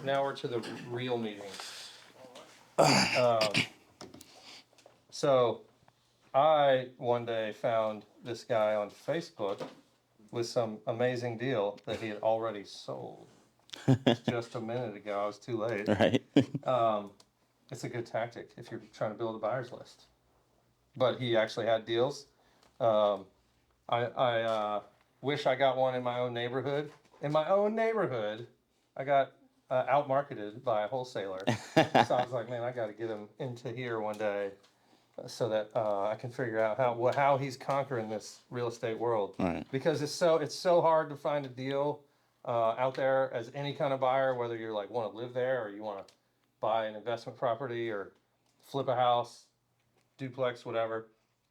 we're to the real meeting. So I one day found this guy on Facebook with some amazing deal that he had already sold. Just a minute ago. I was too late. Right. It's a good tactic if you're trying to build a buyer's list. But he actually had deals. I wish I got one in my own neighborhood. In my own neighborhood, I got outmarketed by a wholesaler. So I was like, man, I got to get him into here one day so that I can figure out how he's conquering this real estate world. Right. Because it's so hard to find a deal out there as any kind of buyer, whether you're like want to live there or you want to buy an investment property or flip a house, duplex, whatever,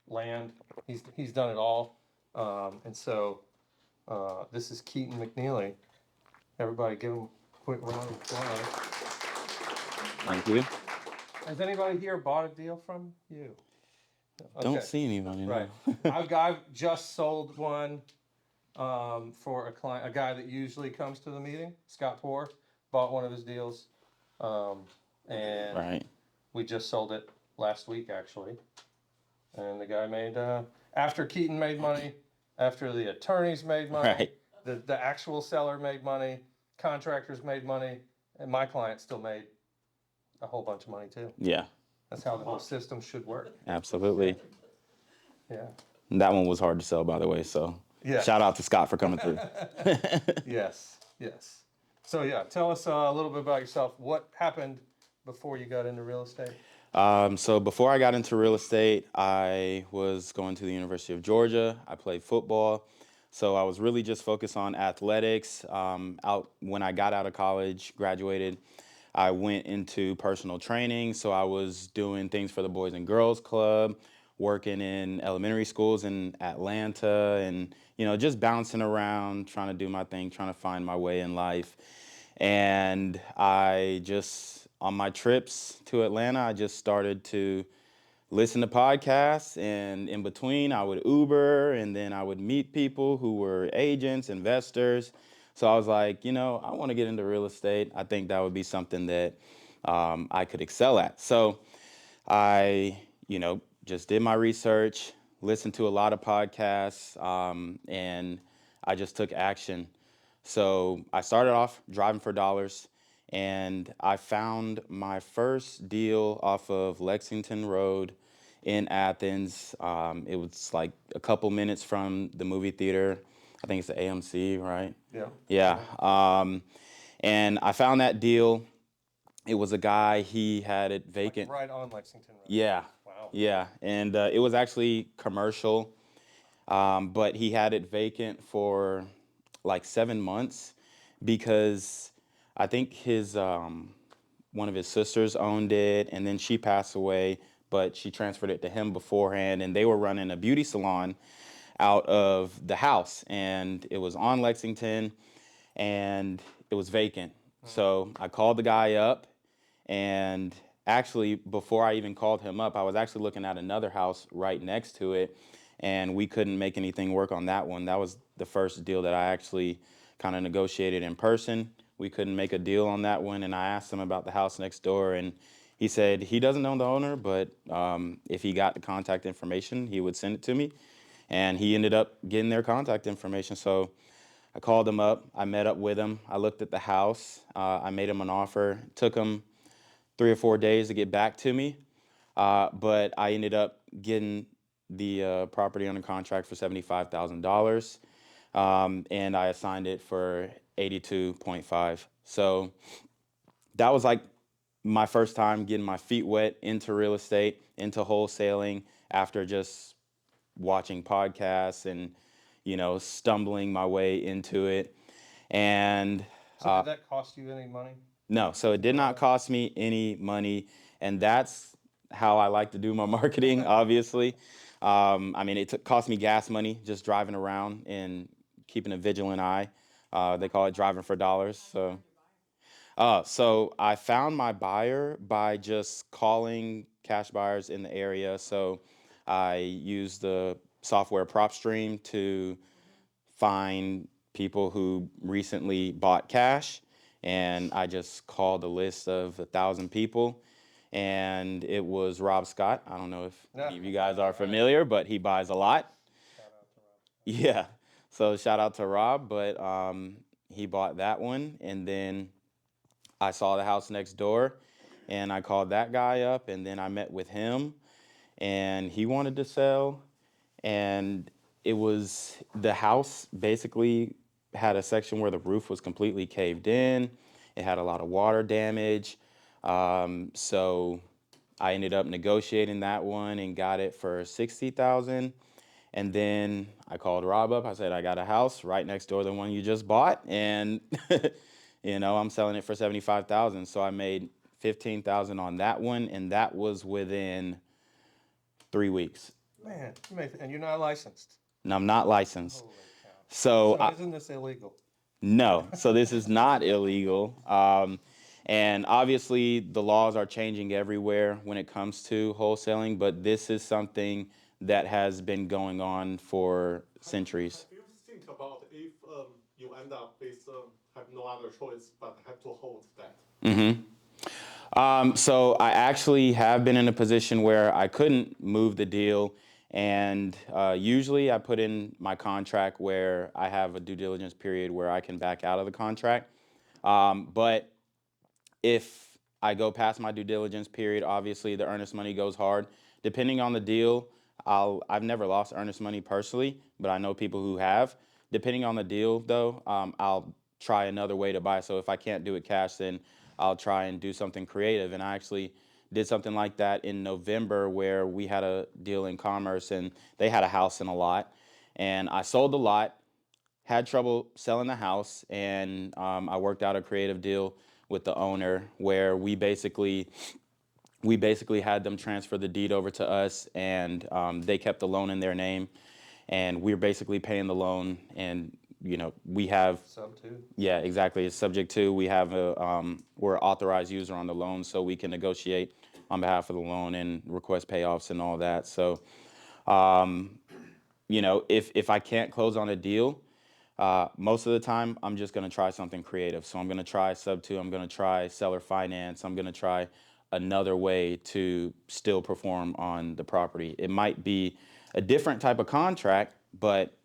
land. He's done it all. And so this is Keaton McNeely. Everybody give him a quick round of applause. Thank you. Has anybody here bought a deal from you? Okay. Don't see anybody. Right. I've just sold one for a client, a guy that usually comes to the meeting, Scott Poor, bought one of his deals. And Right. we just sold it last week, actually. And the guy made, after Keaton made money, after the attorneys made money, Right. the actual seller made money, contractors made money, and my client still made a whole bunch of money too. Yeah. That's how the whole system should work. Absolutely. Yeah. That one was hard to sell, by the way. So Yeah. shout out to Scott for coming through. Yes. So yeah, tell us a little bit about yourself. What happened before you got into real estate? So before I got into real estate, I was going to the University of Georgia. I played football. So I was really just focused on athletics. When I got out of college, graduated, I went into personal training. So I was doing things for the Boys and Girls Club, working in elementary schools in Atlanta, and just bouncing around, trying to do my thing, trying to find my way in life. And on my trips to Atlanta, I just started to listen to podcasts. And in between, I would Uber, and then I would meet people who were agents, investors. So I was like, I want to get into real estate. I think that would be something that I could excel at. So I, just did my research, listened to a lot of podcasts, and I just took action. So I started off driving for dollars, and I found my first deal off of Lexington Road in Athens. It was like a couple minutes from the movie theater. I think it's the AMC, right? Yeah. Yeah. And I found that deal. It was a guy, he had it vacant. Like right on Lexington Road. Yeah. Wow. Yeah. And it was actually commercial, but he had it vacant for like 7 months because I think one of his sisters owned it, and then she passed away, but she transferred it to him beforehand, and they were running a beauty salon out of the house, and it was on Lexington, and it was vacant. So I called the guy up, and actually, before I even called him up, I was actually looking at another house right next to it, and we couldn't make anything work on that one. That was the first deal that I actually kind of negotiated in person. We couldn't make a deal on that one, and I asked him about the house next door, and he said he doesn't know the owner, but if he got the contact information, he would send it to me, and he ended up getting their contact information. So I called him up, I met up with him, I looked at the house, I made him an offer. It took him 3 or 4 days to get back to me, but I ended up getting the property under contract for $75,000, and I assigned it for 82.5. So that was like my first time getting my feet wet into real estate, into wholesaling, after just watching podcasts and stumbling my way into it. And So did that cost you any money? no, so it did not cost me any money, and that's how I like to do my marketing, obviously. I mean, cost me gas money just driving around and keeping a vigilant eye. They call it driving for dollars. So I found my buyer by just calling cash buyers in the area. So I used the software PropStream to find people who recently bought cash, and I just called a list of 1,000 people, and it was Rob Scott. I don't know if any of you guys are familiar, but he buys a lot. Shout out to Rob. Yeah. So shout out to Rob, but he bought that one, and then I saw the house next door, and I called that guy up, and then I met with him, and he wanted to sell, and it was the house basically had a section where the roof was completely caved in. It had a lot of water damage. So I ended up negotiating that one and got it for 60,000. And then I called Rob up. I said, I got a house right next door to the one you just bought, and I'm selling it for 75,000. So I made 15,000 on that one, and that was within 3 weeks. Man, and you're not licensed. And I'm not licensed. Holy cow. So Isn't this illegal? no, so this is not illegal. And obviously, the laws are changing everywhere when it comes to wholesaling, but this is something that has been going on for centuries. Have you think about if you end up with have no other choice but have to hold that? So I actually have been in a position where I couldn't move the deal, and usually I put in my contract where I have a due diligence period where I can back out of the contract. But if I go past my due diligence period, obviously the earnest money goes hard. Depending on the deal, I've never lost earnest money personally, but I know people who have. Depending on the deal, though, I'll try another way to buy. So if I can't do it cash, then I'll try and do something creative. And I actually did something like that in November where we had a deal in Commerce, and they had a house and a lot. And I sold the lot, had trouble selling the house, and I worked out a creative deal with the owner where we basically had them transfer the deed over to us, and they kept the loan in their name, and we're basically paying the loan, and we have Sub two. yeah, exactly. It's subject to. We have we're an authorized user on the loan, so we can negotiate on behalf of the loan and request payoffs and all that. So if I can't close on a deal, most of the time I'm just going to try something creative. So I'm going to try sub two. I'm going to try seller finance. I'm going to try another way to still perform on the property. It might be a different type of contract, but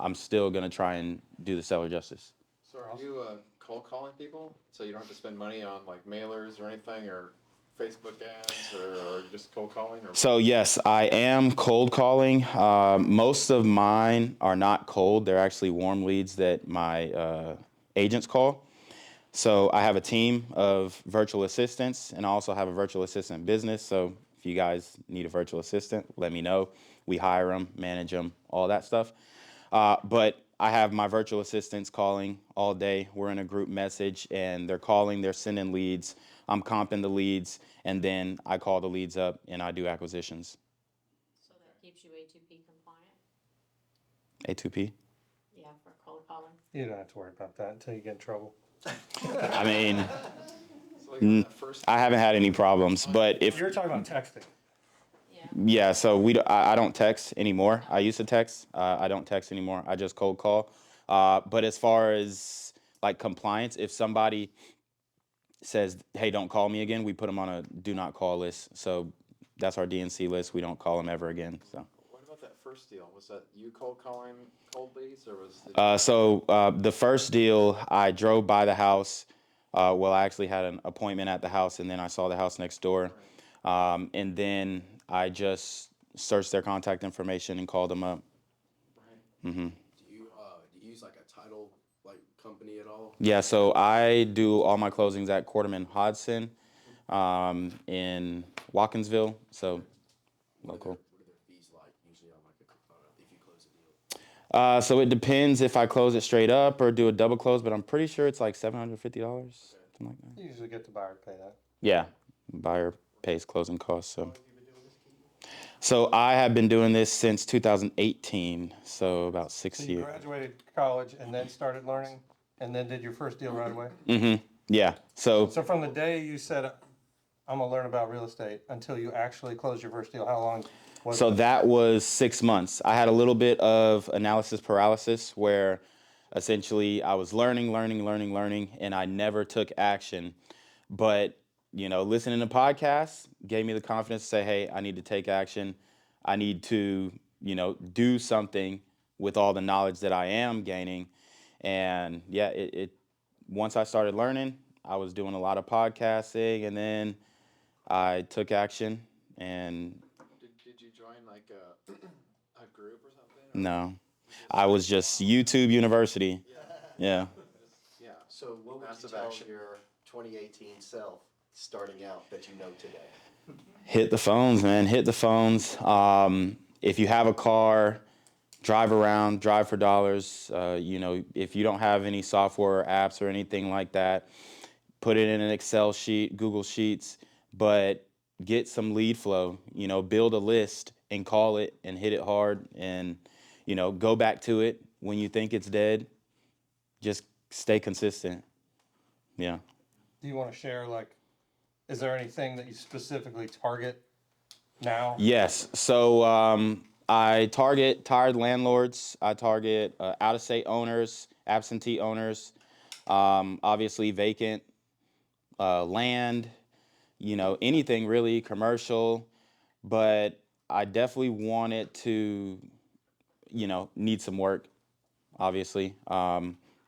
I'm still going to try and do the seller justice. So are you cold calling people so you don't have to spend money on like mailers or anything, or Facebook ads, or just cold calling? Or So yes, I am cold calling. Most of mine are not cold. They're actually warm leads that my agents call. So I have a team of virtual assistants, and I also have a virtual assistant business. So if you guys need a virtual assistant, let me know. We hire them, manage them, all that stuff. But I have my virtual assistants calling all day. We're in a group message, and they're calling, they're sending leads. I'm comping the leads, and then I call the leads up, and I do acquisitions. So that keeps you A2P compliant? A2P? Yeah, for cold calling. You don't have to worry about that until you get in trouble. I mean, so like on that first, I haven't had any problems, but if You're talking about texting. Yeah. yeah, so I don't text anymore. I used to text. I don't text anymore. I just cold call. But as far as like compliance, if somebody says, "Hey, don't call me again," we put them on a do not call list. So that's our DNC list. We don't call them ever again. So. what about that first deal? Was that you cold calling cold leads, or was it The first deal, I drove by the house. Well, I actually had an appointment at the house, and then I saw the house next door. And then I just searched their contact information and called them up. right? Do you use like a title like company at all? Yeah, so I do all my closings at Quarterman Hodson in Watkinsville. So local. What are their fees like usually on like if you close a deal? So it depends if I close it straight up or do a double close, but I'm pretty sure it's like $750, something like that. You usually get the buyer to pay that. Yeah, buyer pays closing costs. So I have been doing this since 2018, so about 6 So you years. graduated college and then started learning, and then did your first deal right away? Yeah, so So from the day you said, I'm gonna learn about real estate, until you actually closed your first deal, how long was it? that was 6 months. I had a little bit of analysis paralysis where essentially I was learning, and I never took action. But, listening to podcasts gave me the confidence to say, hey, I need to take action. I need to, do something with all the knowledge that I am gaining. And yeah, it once I started learning, I was doing a lot of podcasting, and then I took action. And Did you join like a group or something? no, I was just YouTube University. Yeah. Yeah. So what would Massive you tell action. your 2018 self starting out that you know today? Hit the phones, man. Hit the phones. If you have a car, drive around, drive for dollars. If you don't have any software or apps or anything like that, put it in an Excel sheet, Google Sheets, but get some lead flow. Build a list and call it and hit it hard, and go back to it when you think it's dead. Just stay consistent. Yeah. Do you want to share, like, is there anything that you specifically target now? Yes. So I target tired landlords. I target out-of-state owners, absentee owners, obviously vacant land, anything really commercial. But I definitely want it to, need some work, obviously,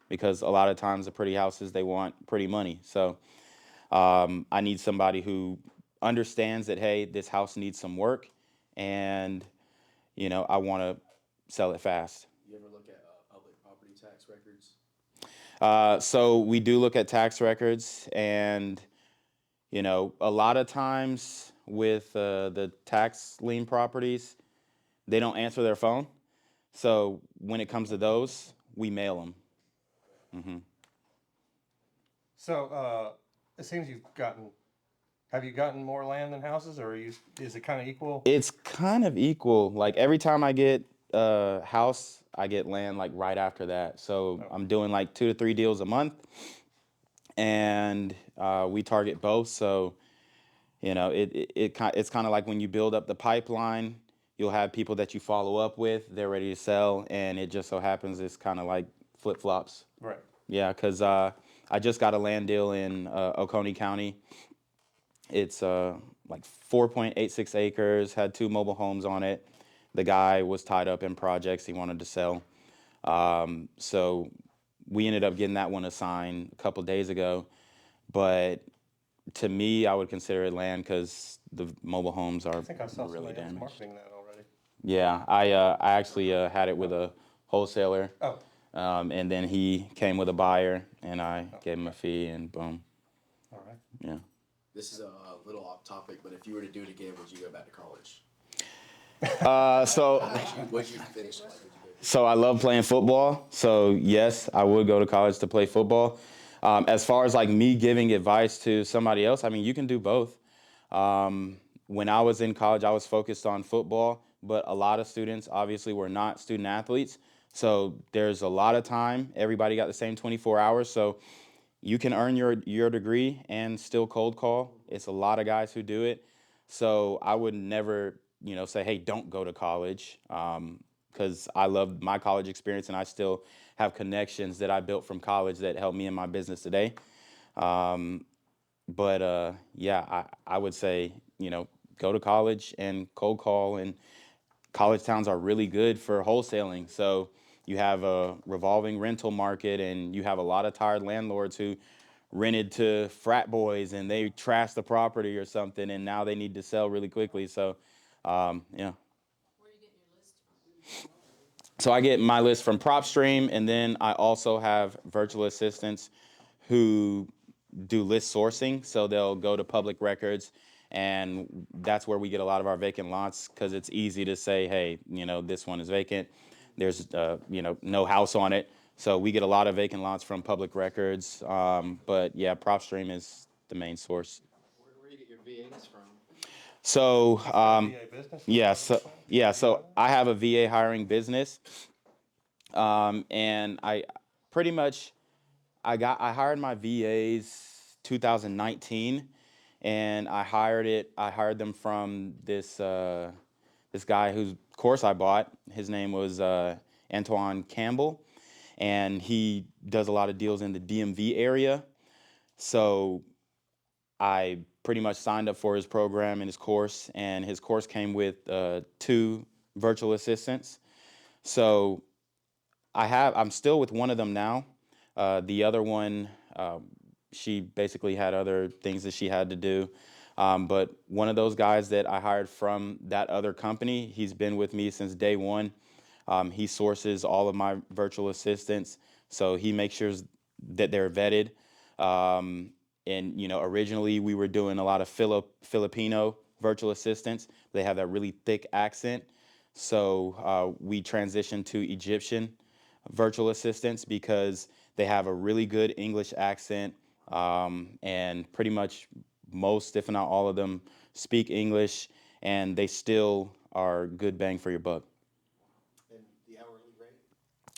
because a lot of times the pretty houses, they want pretty money. So I need somebody who understands that, hey, this house needs some work, and I want to sell it fast. You ever look at public property tax records? So we do look at tax records, and a lot of times with the tax lien properties, they don't answer their phone. So when it comes to those, we mail them. So, it seems have you gotten more land than houses, or is it kind of equal? It's kind of equal. Like every time I get a house, I get land like right after that. So I'm doing like 2 to 3 deals a month, and we target both. So it's kind of like when you build up the pipeline, you'll have people that you follow up with. They're ready to sell, and it just so happens it's kind of like flip flops. Right. Yeah, because I just got a land deal in Oconee County. It's like 4.86 acres, had 2 mobile homes on it. The guy was tied up in projects he wanted to sell. So we ended up getting that one assigned a couple days ago. But to me, I would consider it land because the mobile homes are I think I saw really somebody else damaged. marketing that already. Yeah, I actually had it with a wholesaler. Oh, And then he came with a buyer, and I gave him a fee, and boom. all right. Yeah. This is a little off topic, but if you were to do it again, would you go back to college? So Would you finish? Like, would you go So I love playing football. So yes, I would go to college to play football. As far as like me giving advice to somebody else, I mean, you can do both. When I was in college, I was focused on football, but a lot of students obviously were not student athletes. So there's a lot of time. Everybody got the same 24 hours. So you can earn your degree and still cold call. It's a lot of guys who do it. So I would never, say, hey, don't go to college, because I love my college experience and I still have connections that I built from college that help me in my business today. But yeah, I would say, go to college and cold call, and college towns are really good for wholesaling. So you have a revolving rental market, and you have a lot of tired landlords who rented to frat boys and they trashed the property or something, and now they need to sell really quickly. So, yeah. Where are you getting your list from? So I get my list from PropStream, and then I also have virtual assistants who do list sourcing. So they'll go to public records, and that's where we get a lot of our vacant lots, because it's easy to say, hey, this one is vacant. There's, no house on it. So we get a lot of vacant lots from public records. But yeah, PropStream is the main source. Where do you get your VAs from? So, VA business? so I have a VA hiring business, and I pretty much I hired my VAs 2019, and I hired them from this guy whose course I bought. His name was Antoine Campbell, and he does a lot of deals in the DMV area. So I pretty much signed up for his program and his course, and his course came with 2 virtual assistants. So I'm still with one of them now. The other one, she basically had other things that she had to do. But one of those guys that I hired from that other company, he's been with me since day one. He sources all of my virtual assistants, so he makes sure that they're vetted. And originally we were doing a lot of Filipino virtual assistants. They have that really thick accent, so we transitioned to Egyptian virtual assistants because they have a really good English accent, and pretty much most, if not all of them, speak English, and they still are good bang for your buck. And the hourly rate?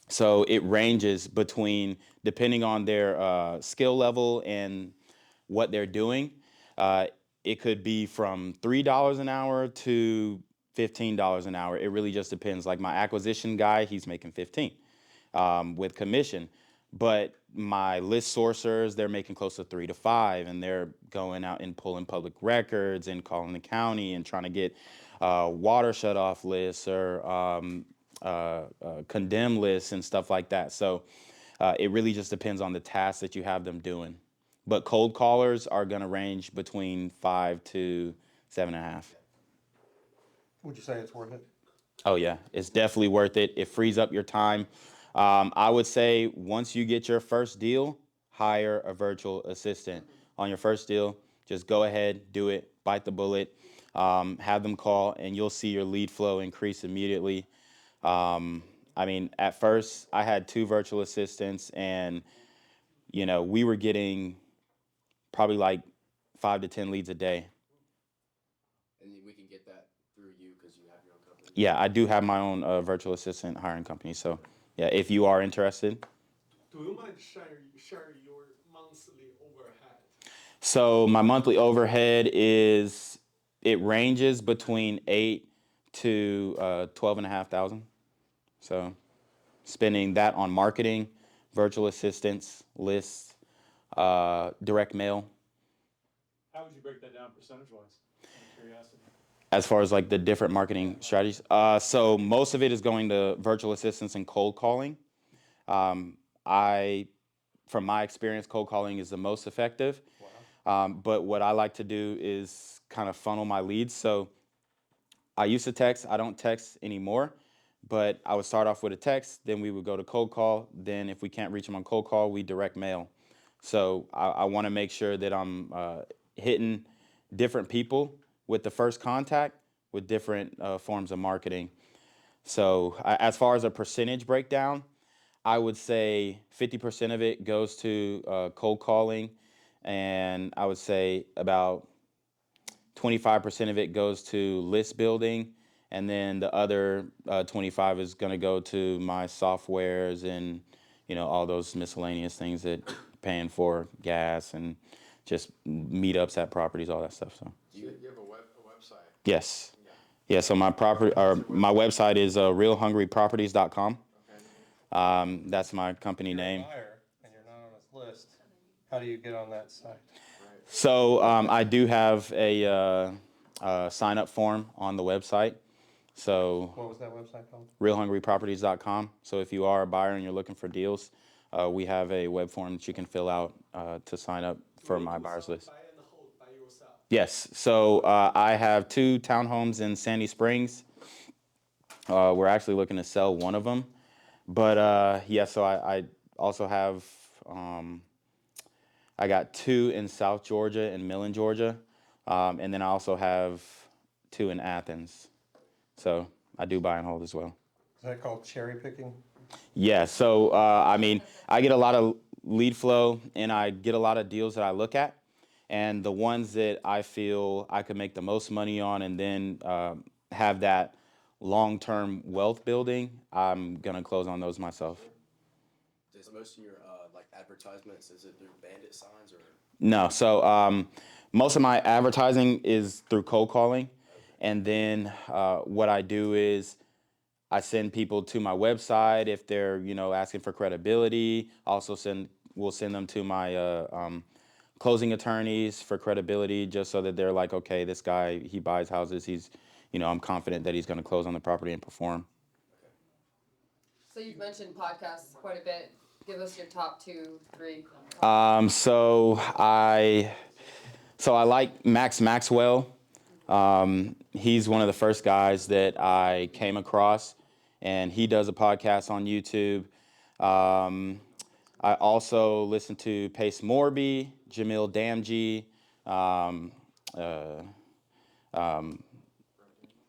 So it ranges between, depending on their skill level and what they're doing, it could be from $3 an hour to $15 an hour. It really just depends. Like my acquisition guy, he's making 15 with commission. But my list sourcers, they're making close to 3 to 5, and they're going out and pulling public records and calling the county and trying to get water shut off lists or condemn lists and stuff like that. So it really just depends on the tasks that you have them doing. But cold callers are going to range between 5 to 7.5. Would you say it's worth it? Oh yeah, it's definitely worth it. It frees up your time. I would say once you get your first deal, hire a virtual assistant. On your first deal, just go ahead, do it, bite the bullet, have them call, and you'll see your lead flow increase immediately. At first, I had 2 virtual assistants, and we were getting probably like 5 to 10 leads a day. And we can get that through you because you have your own company. Yeah, I do have my own virtual assistant hiring company. So, yeah, if you are interested. Do you mind share your monthly overhead? So my monthly overhead it ranges between 8 to 12,500. So spending that on marketing, virtual assistants, lists, direct mail. How would you break that down percentage-wise? Out of curiosity. As far as like the different marketing strategies. So most of it is going to virtual assistants and cold calling. From my experience, cold calling is the most effective. Wow. But what I like to do is kind of funnel my leads. So I used to text. I don't text anymore. But I would start off with a text. Then we would go to cold call. Then if we can't reach them on cold call, we direct mail. So I want to make sure that I'm hitting different people with the first contact with different forms of marketing. So as far as a percentage breakdown, I would say 50% of it goes to cold calling, and I would say about 25% of it goes to list building, and then the other 25 is going to go to my softwares and all those miscellaneous things that paying for gas and just meetups at properties, all that stuff. So You have a website. yes, Yeah. yeah. So my website is realhungryproperties.com. Okay. That's my company If you're name. a buyer and you're not on his list, how do you get on that site? Right. So I do have a sign up form on the website. So What was that website called? realhungryproperties.com. So if you are a buyer and you're looking for deals, we have a web form that you can fill out to sign up for my buyers list. Buy and hold by yourself. Yes. So I have 2 townhomes in Sandy Springs. We're actually looking to sell one of them. But so I also have, I got 2 in South Georgia and Millen, Georgia. And then I also have 2 in Athens. So I do buy and hold as well. Is that called cherry picking? Yeah, so I get a lot of lead flow and I get a lot of deals that I look at. And the ones that I feel I could make the most money on and then have that long-term wealth building, I'm going to close on those myself. Does most of your advertisements, is it through bandit signs or? No, so most of my advertising is through cold calling. And then what I do is I send people to my website if they're, asking for credibility. Also we'll send them to my closing attorneys for credibility, just so that they're like, okay, this guy, he buys houses. He's, I'm confident that he's going to close on the property and perform. So you've mentioned podcasts quite a bit. Give us your top 2, 3. So I like Max Maxwell. He's one of the first guys that I came across, and he does a podcast on YouTube. I also listen to Pace Morby, Jamil Damji,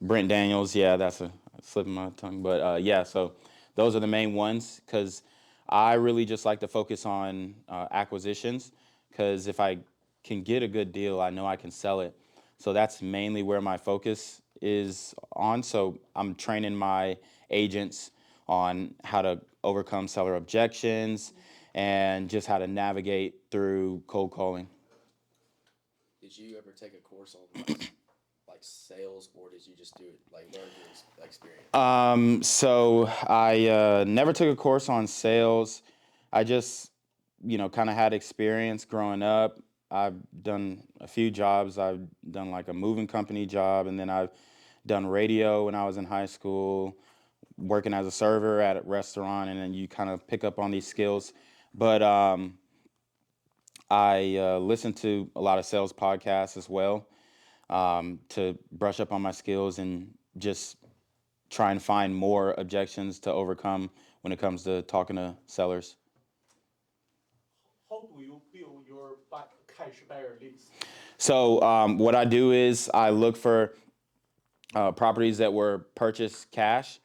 Brent Daniels. Yeah, that's a slip of my tongue. But yeah, so those are the main ones, because I really just like to focus on acquisitions, because if I can get a good deal, I know I can sell it. So that's mainly where my focus is on. So I'm training my agents on how to overcome seller objections and just how to navigate through cold calling. Did you ever take a course on like sales, or did you just do it like learn through experience? So I never took a course on sales. I just, kind of had experience growing up. I've done a few jobs. I've done like a moving company job, and then I've done radio when I was in high school, working as a server at a restaurant, and then you kind of pick up on these skills. But I listen to a lot of sales podcasts as well, to brush up on my skills and just try and find more objections to overcome when it comes to talking to sellers. How do you build your cash buyer list? So what I do is I look for properties that were purchased cash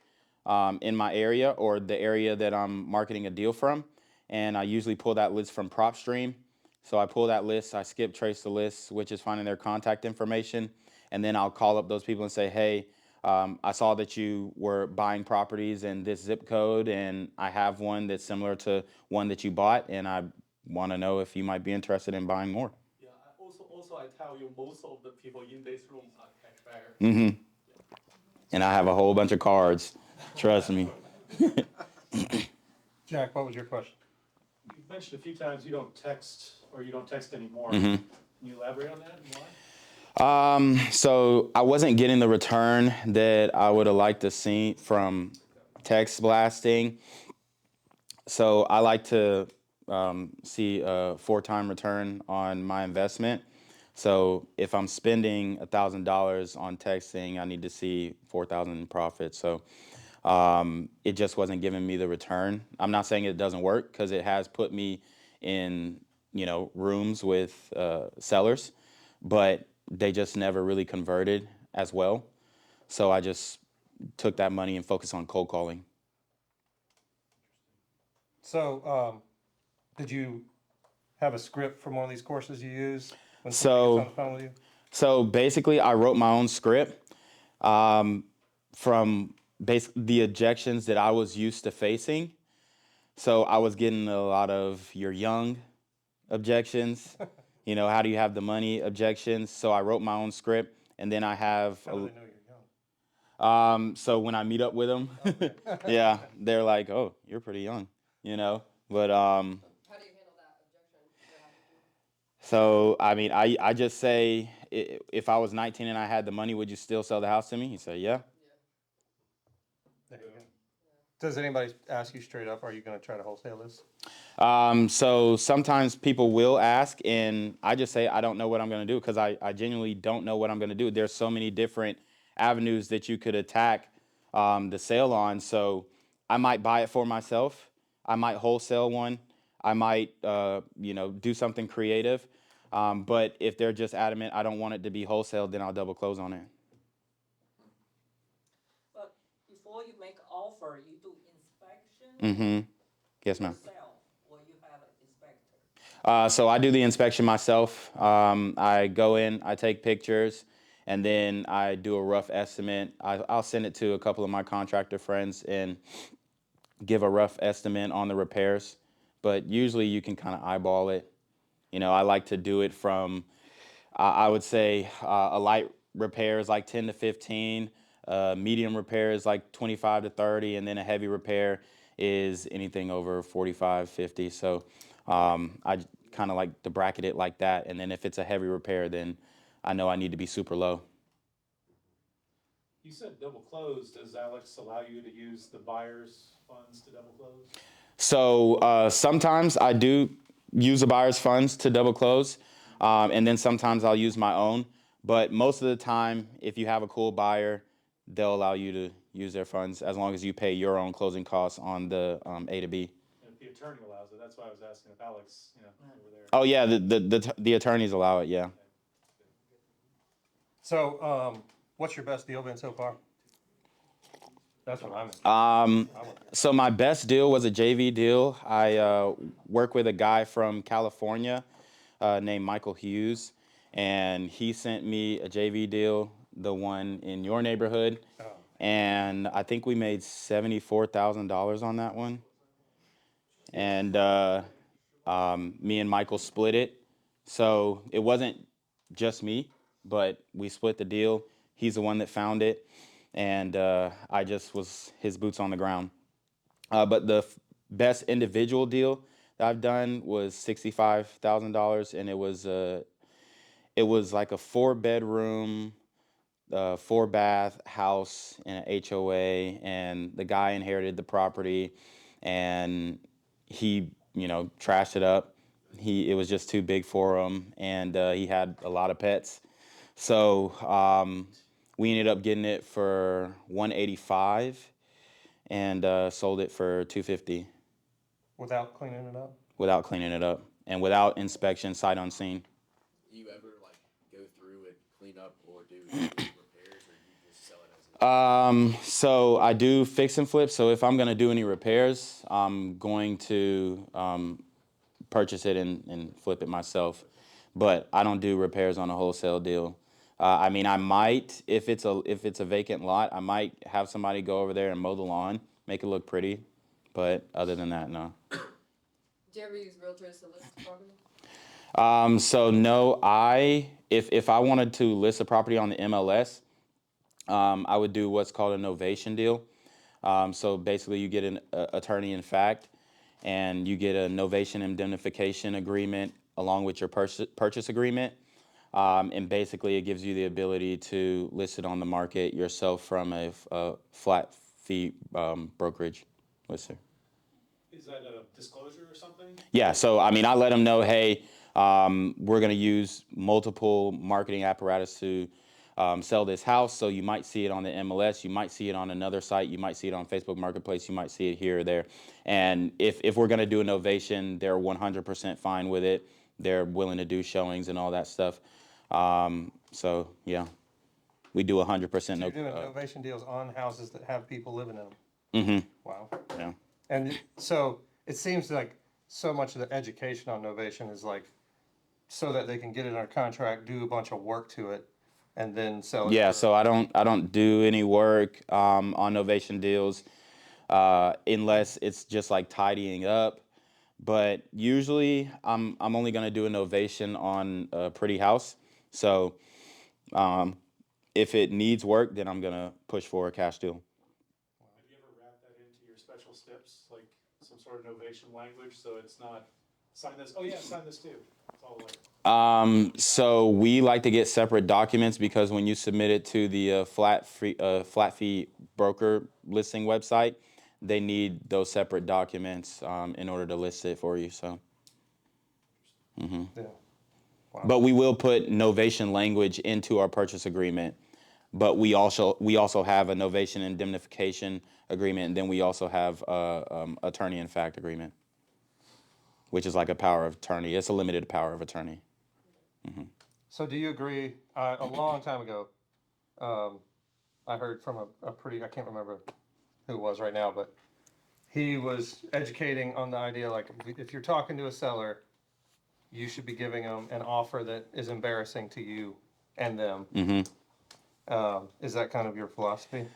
in my area or the area that I'm marketing a deal from, and I usually pull that list from PropStream. So I pull that list, I skip trace the list, which is finding their contact information, and then I'll call up those people and say, hey, I saw that you were buying properties in this zip code, and I have one that's similar to one that you bought, and I want to know if you might be interested in buying more. Yeah, also I tell you, most of the people in this room are cash buyers. Mm-hmm. And I have a whole bunch of cards. Trust me. Jack, what was your question? You've mentioned a few times you don't text, or you don't text anymore. Mm-hmm. Can you elaborate on that and why? So I wasn't getting the return that I would have liked to see from text blasting. So I like to see a 4-time return on my investment. So if I'm spending $1,000 on texting, I need to see 4,000 in profit. So it just wasn't giving me the return. I'm not saying it doesn't work, because it has put me in, rooms with sellers, but they just never really converted as well. So I just took that money and focused on cold calling. So, did you have a script from one of these courses you use when So- somebody gets on the phone with you? So basically, I wrote my own script from basically the objections that I was used to facing. So I was getting a lot of "you're young" objections. How do you have the money objections? So I wrote my own script, and then I have. How do they know you're young? So when I meet up with them, yeah, they're like, "Oh, you're pretty young," But How do you handle that objection? so I mean, I just say, if I was 19 and I had the money, would you still sell the house to me? He said, yeah. There you go. Does anybody ask you straight up, are you going to try to wholesale this? So sometimes people will ask, and I just say I don't know what I'm going to do, because I genuinely don't know what I'm going to do. There's so many different avenues that you could attack the sale on. So I might buy it for myself. I might wholesale one. I might do something creative. But if they're just adamant I don't want it to be wholesale, then I'll double close on it. But before you make offer, you do inspection? Mm-hmm. Yes, ma'am. Yourself, or you have an inspector? So I do the inspection myself. I go in, I take pictures, and then I do a rough estimate. I'll send it to a couple of my contractor friends and give a rough estimate on the repairs. But usually you can kind of eyeball it. I like to do it from, I would say, a light repair is like 10 to 15. Medium repair is like 25 to 30, and then a heavy repair is anything over 45, 50. So I kind of like to bracket it like that. And then if it's a heavy repair, then I know I need to be super low. You said double close. Does Alex allow you to use the buyer's funds to double close? So sometimes I do use the buyer's funds to double close, and then sometimes I'll use my own. But most of the time, if you have a cool buyer, they'll allow you to use their funds as long as you pay your own closing costs on the A to B. And if the attorney allows it, that's why I was asking if Alex, over there. Oh yeah, the attorneys allow it. Yeah. So, what's your best deal been so far? That's what I'm So my best deal was a JV deal. I work with a guy from California named Michael Hughes, and he sent me a JV deal, the one in your neighborhood, and I think we made $74,000 on that one. And me and Michael split it, so it wasn't just me, but we split the deal. He's the one that found it, and I just was his boots on the ground. But the best individual deal that I've done was $65,000, and it was like a 4-bedroom, 4-bath house in an HOA, and the guy inherited the property, and he trashed it up. It was just too big for him, and he had a lot of pets. So we ended up getting it for $185 and sold it for $250 without cleaning it up. without cleaning it up and without inspection, sight unseen. Do you ever like go through and clean up or do repairs, or you just sell it as So I do fix and flip. So if I'm gonna do any repairs, I'm going to purchase it and flip it myself. But I don't do repairs on a wholesale deal. I mean, I might, if it's a vacant lot, I might have somebody go over there and mow the lawn, make it look pretty. But other than that, no. Do you ever use realtors to list property? So no, if I wanted to list a property on the MLS, I would do what's called a novation deal. So basically, you get an attorney in fact, and you get a novation indemnification agreement along with your purchase agreement. And basically, it gives you the ability to list it on the market yourself from a flat fee brokerage lister. Is that a disclosure or something? Yeah, so I mean, I let them know, hey, we're going to use multiple marketing apparatus to sell this house. So you might see it on the MLS, you might see it on another site, you might see it on Facebook Marketplace, you might see it here or there. And if we're going to do a novation, they're 100% fine with it. They're willing to do showings and all that stuff. So yeah, we do 100%. So you're doing novation deals on houses that have people living in them. Mm-hmm. Wow. Yeah. And so it seems like so much of the education on novation is like so that they can get it under contract, do a bunch of work to it, and then sell it. Yeah, so I don't do any work on novation deals unless it's just like tidying up. But usually I'm only gonna do a novation on a pretty house. So if it needs work, then I'm gonna push for a cash deal. Have you ever wrapped that into your special steps, like some sort of novation language, so it's not sign this? Oh yeah, sign this too. It's all like. So we like to get separate documents because when you submit it to the flat fee broker listing website, they need those separate documents in order to list it for you. So. Mm-hmm. Yeah. Wow. But we will put novation language into our purchase agreement. But we also have a novation indemnification agreement, and then we also have attorney in fact agreement, which is like a power of attorney. It's a limited power of attorney. Mm-hmm. So do you agree? A long time ago, I heard from a pretty, I can't remember who it was right now, but he was educating on the idea like if you're talking to a seller, you should be giving them an offer that is embarrassing to you and them. Mm-hmm. Is that kind of your philosophy?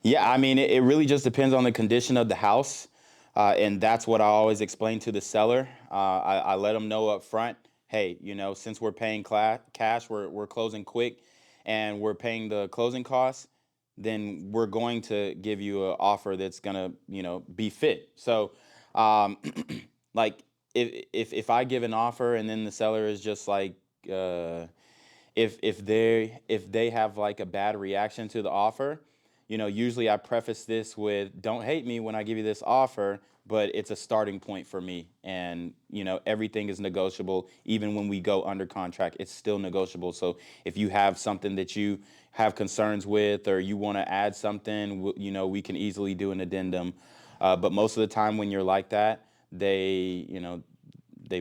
Yeah, I mean, it really just depends on the condition of the house. And that's what I always explain to the seller. I let them know up front, hey, since we're paying cash, we're closing quick, and we're paying the closing costs, then we're going to give you an offer that's gonna, be fit. So, um, like if I give an offer and then the seller is just like, if they have like a bad reaction to the offer, usually I preface this with, don't hate me when I give you this offer, but it's a starting point for me. And, everything is negotiable. Even when we go under contract, it's still negotiable. So if you have something that you have concerns with, or you want to add something, we can easily do an addendum. But most of the time when you're like that, they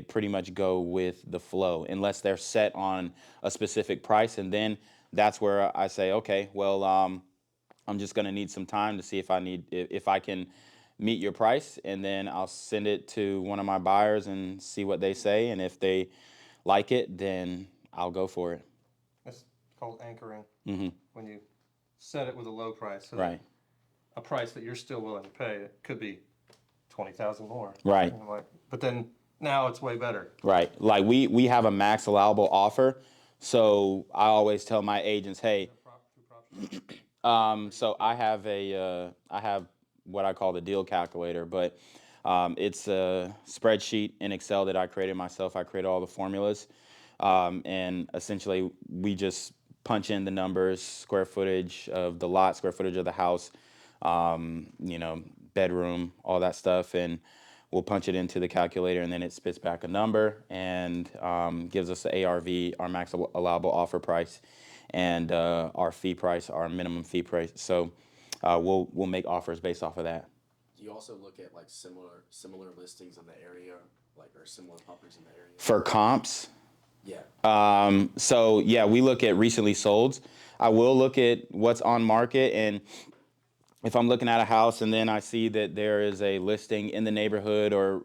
pretty much go with the flow unless they're set on a specific price. And then that's where I say, okay, well, I'm just going to need some time to see if I can meet your price. And then I'll send it to one of my buyers and see what they say. And if they like it, then I'll go for it. That's called anchoring. Hmm. When you set it with a low price, so that Right. a price that you're still willing to pay. It could be 20,000 more. Right. But then now it's way better. Right. Like we have a max allowable offer. So I always tell my agents, hey, so I have what I call the deal calculator, but it's a spreadsheet in Excel that I created myself. I created all the formulas, and essentially we just punch in the numbers, square footage of the lot, square footage of the house, bedroom, all that stuff, and we'll punch it into the calculator, and then it spits back a number and gives us the ARV, our max allowable offer price, and our fee price, our minimum fee price. So we'll make offers based off of that. Do you also look at like similar listings in the area, like or similar properties in the area? For comps, Yeah. so yeah, we look at recently solds. I will look at what's on market, and if I'm looking at a house and then I see that there is a listing in the neighborhood or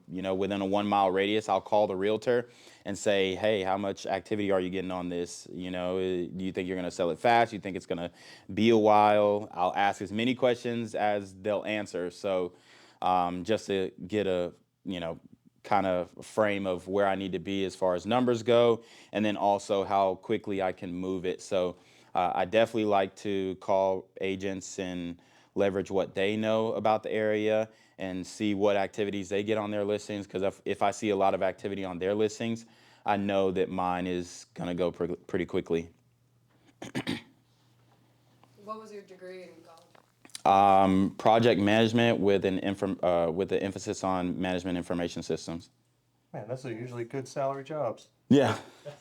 within a 1 mile radius, I'll call the realtor and say, hey, how much activity are you getting on this? Do you think you're going to sell it fast? Do you think it's going to be a while? I'll ask as many questions as they'll answer. So just to get a kind of frame of where I need to be as far as numbers go, and then also how quickly I can move it. So I definitely like to call agents and leverage what they know about the area and see what activities they get on their listings. Because if I see a lot of activity on their listings, I know that mine is going to go pretty quickly. What was your degree in college? Project management with an emphasis on management information systems. Man, those are usually good salary jobs. Yeah,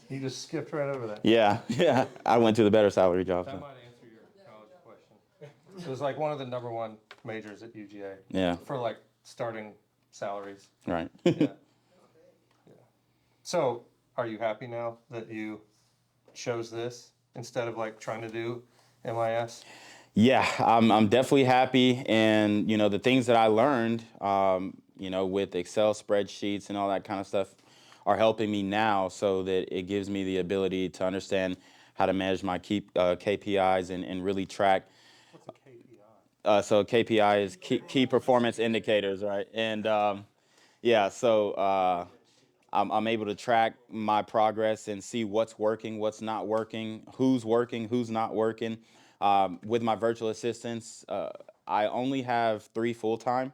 You just skipped right over that. yeah. I went to the better salary jobs. That might answer your college question. It was like one of the number one majors at UGA. Yeah. For like starting salaries. Right. Yeah. So, are you happy now that you chose this instead of like trying to do MIS? Yeah, I'm definitely happy, and the things that I learned, with Excel spreadsheets and all that kind of stuff, are helping me now, so that it gives me the ability to understand how to manage my KPIs and really track. What's a KPI? So KPI is key performance indicators, right? And yeah, so I'm able to track my progress and see what's working, what's not working, who's not working. With my virtual assistants, I only have 3 full-time,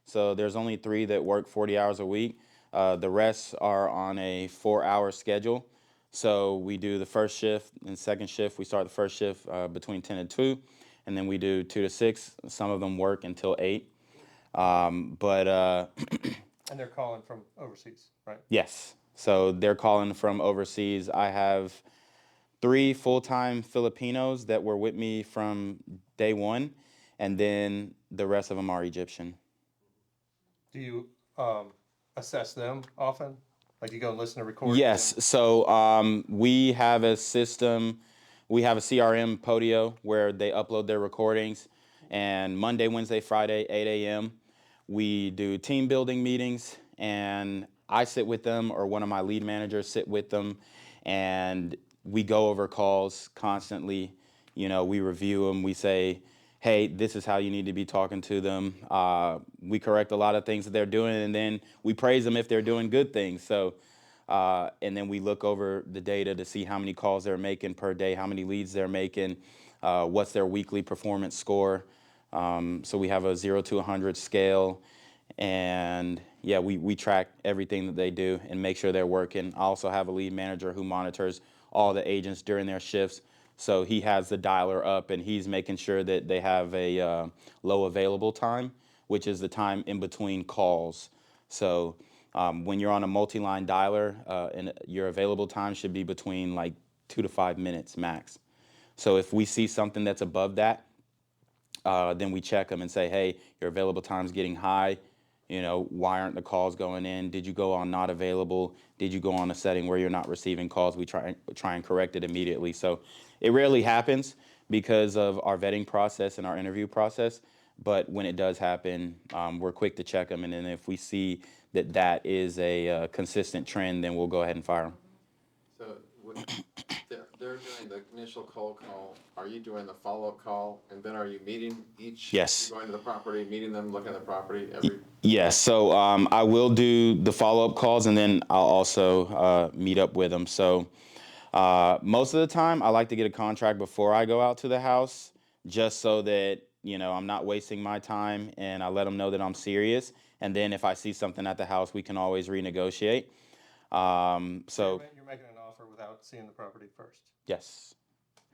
so there's only 3 that work 40 hours a week. The rest are on a 4-hour schedule. So we do the first shift and second shift. We start the first shift between 10 and 2, and then we do 2 to 6. Some of them work until 8. And they're calling from overseas, right? Yes. So they're calling from overseas. I have 3 full-time Filipinos that were with me from day one, and then the rest of them are Egyptian. Do you assess them often? Like you go and listen to recordings? Yes. So we have a system. We have a CRM Podio where they upload their recordings, and Monday, Wednesday, Friday, 8 a.m. we do team building meetings, and I sit with them, or one of my lead managers sit with them, and we go over calls constantly. We review them. We say, hey, this is how you need to be talking to them. We correct a lot of things that they're doing, and then we praise them if they're doing good things. So And then we look over the data to see how many calls they're making per day, how many leads they're making, what's their weekly performance score. So we have a 0 to 100 scale, and yeah, we track everything that they do and make sure they're working. I also have a lead manager who monitors all the agents during their shifts. So he has the dialer up and he's making sure that they have a low available time, which is the time in between calls. So when you're on a multi-line dialer, and your available time should be between like 2 to 5 minutes max. So if we see something that's above that, then we check them and say, hey, your available time's getting high. You know, why aren't the calls going in? Did you go on not available? Did you go on a setting where you're not receiving calls? We try and correct it immediately. So it rarely happens because of our vetting process and our interview process. But when it does happen, we're quick to check them. And then if we see that that is a consistent trend, then we'll go ahead and fire them. So when they're doing the initial cold call, are you doing the follow-up call? And then are you meeting each? Yes. Going to the property, meeting them, looking at the property every? Yes, so I will do the follow-up calls, and then I'll also meet up with them. So most of the time, I like to get a contract before I go out to the house, just so that, you know, I'm not wasting my time, and I let them know that I'm serious. And then if I see something at the house, we can always renegotiate. So You're making an offer without seeing the property first. yes.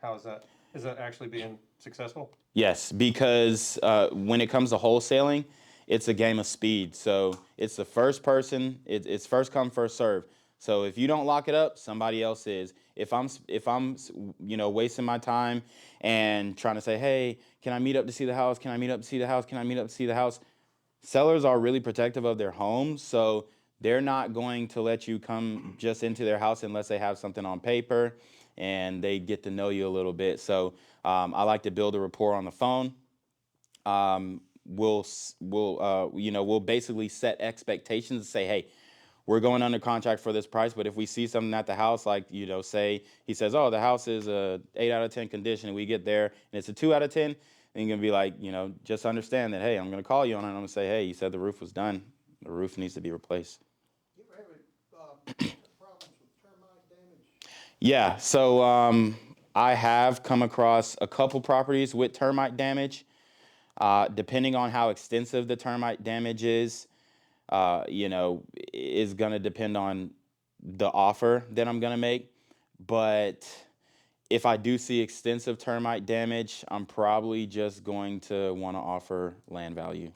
How is that? Is that actually being successful? Yes, because when it comes to wholesaling, it's a game of speed. So it's the first person. It's first come, first serve. So if you don't lock it up, somebody else is. If I'm you know, wasting my time and trying to say, hey, can I meet up to see the house? Can I meet up to see the house? Can I meet up to see the house? Sellers are really protective of their homes, so they're not going to let you come just into their house unless they have something on paper and they get to know you a little bit. So I like to build a rapport on the phone. We'll basically set expectations and say, hey, we're going under contract for this price, but if we see something at the house, like, you know, say he says, oh, the house is a 8 out of 10 condition, and we get there and it's a 2 out of 10, then you're gonna be like, you know, just understand that, hey, I'm gonna call you on it, and I'm gonna say, hey, you said the roof was done, the roof needs to be replaced. You ever have problems with termite damage? Yeah, so I have come across a couple properties with termite damage. Depending on how extensive the termite damage is, you know, is going to depend on the offer that I'm going to make. But if I do see extensive termite damage, I'm probably just going to want to offer land value.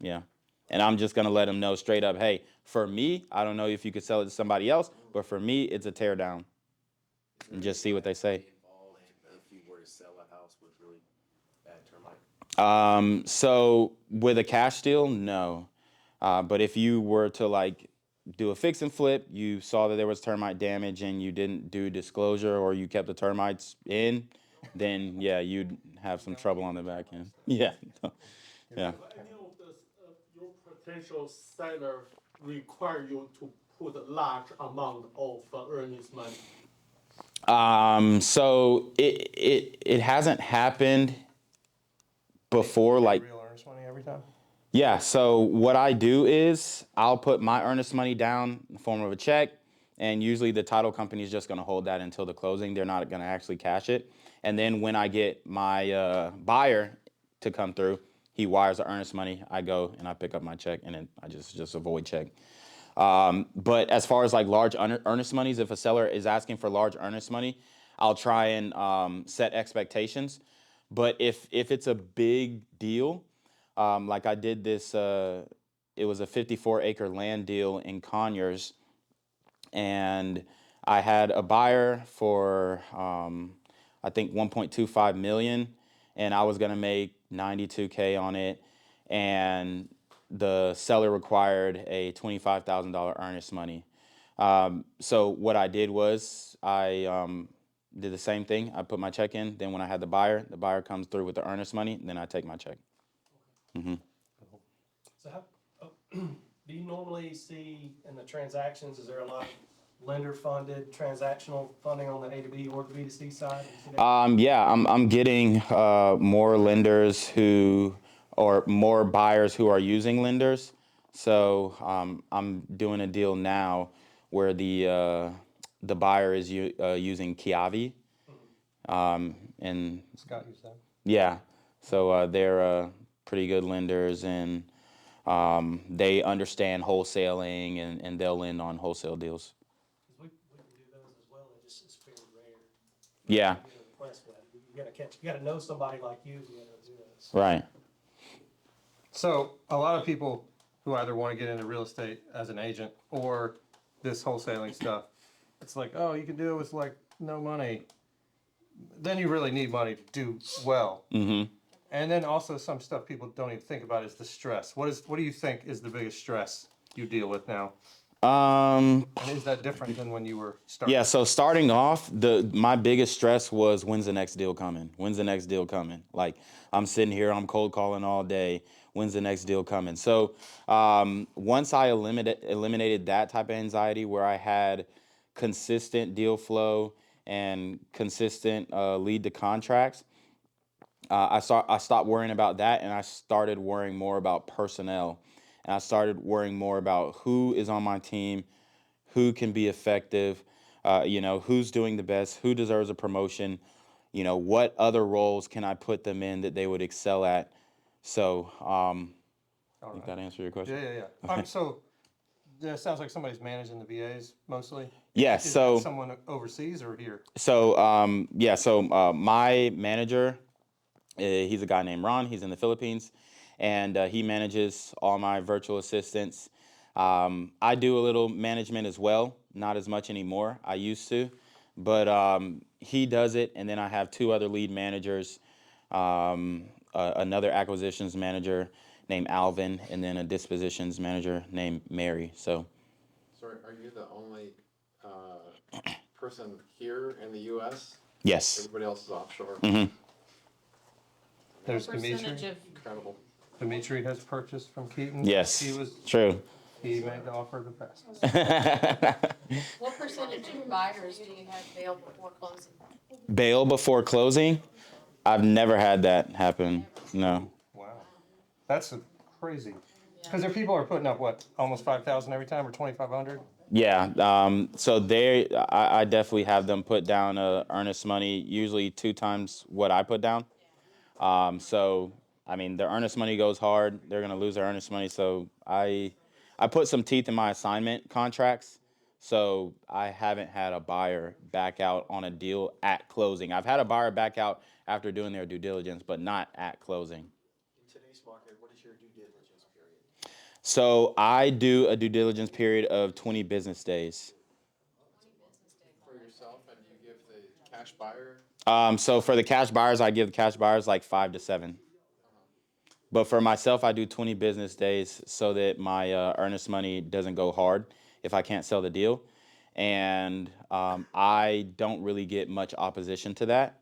Yeah. And I'm just going to let them know straight up, hey, for me, I don't know if you could sell it to somebody else, but for me, it's a tear down. And just see what they say. Involved if you were to sell a house with really bad termite? So with a cash deal, no. But if you were to like do a fix and flip, you saw that there was termite damage and you didn't do disclosure or you kept the termites in, then yeah, you'd have some trouble on the back end. Yeah. Yeah. Any of your potential seller require you to put a large amount of earnest money? So it hasn't happened before, like. Real earnest money every time? Yeah, so what I do is I'll put my earnest money down in the form of a check, and usually the title company is just going to hold that until the closing. They're not going to actually cash it. And then when I get my buyer to come through, he wires the earnest money. I go and I pick up my check, and then I just avoid check. But as far as like large earnest monies, if a seller is asking for large earnest money, I'll try and set expectations. But if it's a big deal, like I did this, it was a 54-acre land deal in Conyers, and I had a buyer for I think 1.25 million, and I was gonna make 92K on it, and the seller required a $25,000 earnest money. So what I did was I did the same thing. I put my check in. Then when I had the buyer comes through with the earnest money. Then I take my check. So how, do you normally see in the transactions, is there a lot of lender-funded transactional funding on the A to B or the B to C side? Yeah, I'm getting more lenders or more buyers who are using lenders. So I'm doing a deal now where the buyer is using Kiavi, and Scott used that. yeah, so they're pretty good lenders, and they understand wholesaling, and they'll lend on wholesale deals. 'Cause we can do those as well, it's very rare. Yeah, You get a request for that. You gotta know somebody like you to be able to do this. right. So a lot of people who either want to get into real estate as an agent or this wholesaling stuff, it's like, oh, you can do it with like no money. Then you really need money to do well. Mm-hmm. And then also some stuff people don't even think about is the stress. What do you think is the biggest stress you deal with now? And is that different than when you were starting? Yeah, so starting off, my biggest stress was, when's the next deal coming? When's the next deal coming? Like, I'm sitting here, I'm cold calling all day. When's the next deal coming? So once I eliminated that type of anxiety, where I had consistent deal flow and consistent lead to contracts, I stopped worrying about that, and I started worrying more about personnel. And I started worrying more about who is on my team, who can be effective, who's doing the best, who deserves a promotion, what other roles can I put them in that they would excel at. So I think that answered your question. Yeah. So it sounds like somebody's managing the VAs mostly. Yes. Is So that someone overseas or here? So my manager, he's a guy named Ron. He's in the Philippines, and he manages all my virtual assistants. I do a little management as well, not as much anymore. I used to, but he does it, and then I have two other lead managers, another acquisitions manager named Alvin, and then a dispositions manager named Mary. So are you the only person here in the U.S.? yes. Everybody else is offshore. Mm-hmm. There's Percentage Dimitri. of, Incredible. Dimitri has purchased from Keaton. Yes. True. He made the offer the best. what percentage of buyers do you have bail before closing? Bail before closing? I've never had that happen. No. Wow, that's crazy. Because there people are putting up what, almost 5,000 every time, or 2,500. Yeah. So I definitely have them put down earnest money, usually 2 times what I put down. So I mean, their earnest money goes hard. They're gonna lose their earnest money. So I put some teeth in my assignment contracts. So I haven't had a buyer back out on a deal at closing. I've had a buyer back out after doing their due diligence, but not at closing. In today's market, what is your due diligence period? So I do a due diligence period of 20 business days. For yourself, and you give the cash buyer? So for the cash buyers, I give the cash buyers like 5 to 7. But for myself, I do 20 business days so that my earnest money doesn't go hard if I can't sell the deal. And I don't really get much opposition to that.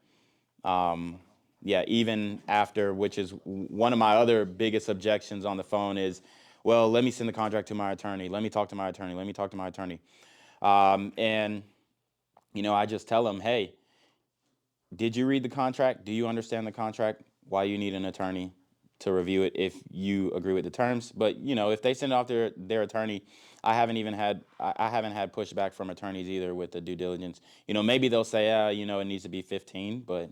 Even after, which is one of my other biggest objections on the phone is, well, let me send the contract to my attorney. Let me talk to my attorney. Let me talk to my attorney. I just tell them, hey, did you read the contract? Do you understand the contract? Why you need an attorney to review it if you agree with the terms? But if they send it off their attorney, I haven't had pushback from attorneys either with the due diligence. Maybe they'll say, it needs to be 15, but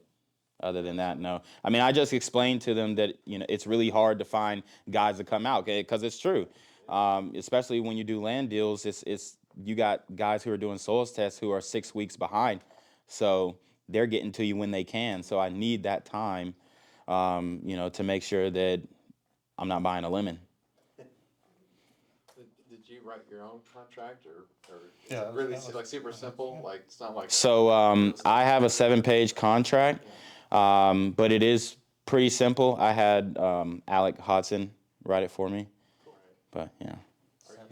other than that, no. I mean, I just explained to them that it's really hard to find guys to come out, because it's true. Especially when you do land deals, it's you got guys who are doing soils tests who are 6 weeks behind, so they're getting to you when they can. So I need that time, to make sure that I'm not buying a lemon. Did you write your own contract, or Yeah, really that was- like super simple? Like it's not like So I have a 7-page contract, but it is pretty simple. I had Alec Hodson write it for me, but yeah.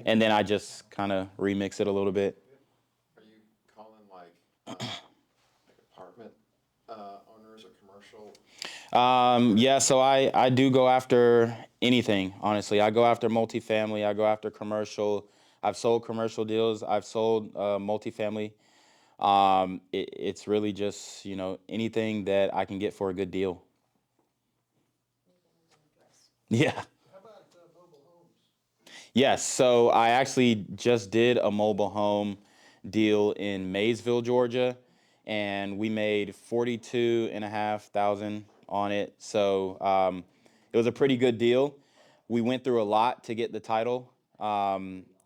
And then I just kind of remix it a little bit. Are you calling like apartment owners or commercial? So I do go after anything, honestly. I go after multifamily. I go after commercial. I've sold commercial deals. I've sold multifamily. It's really just, anything that I can get for a good deal. Yeah. How about mobile homes? Yes, so I actually just did a mobile home deal in Maysville, Georgia, and we made 42,500 on it. So it was a pretty good deal. We went through a lot to get the title.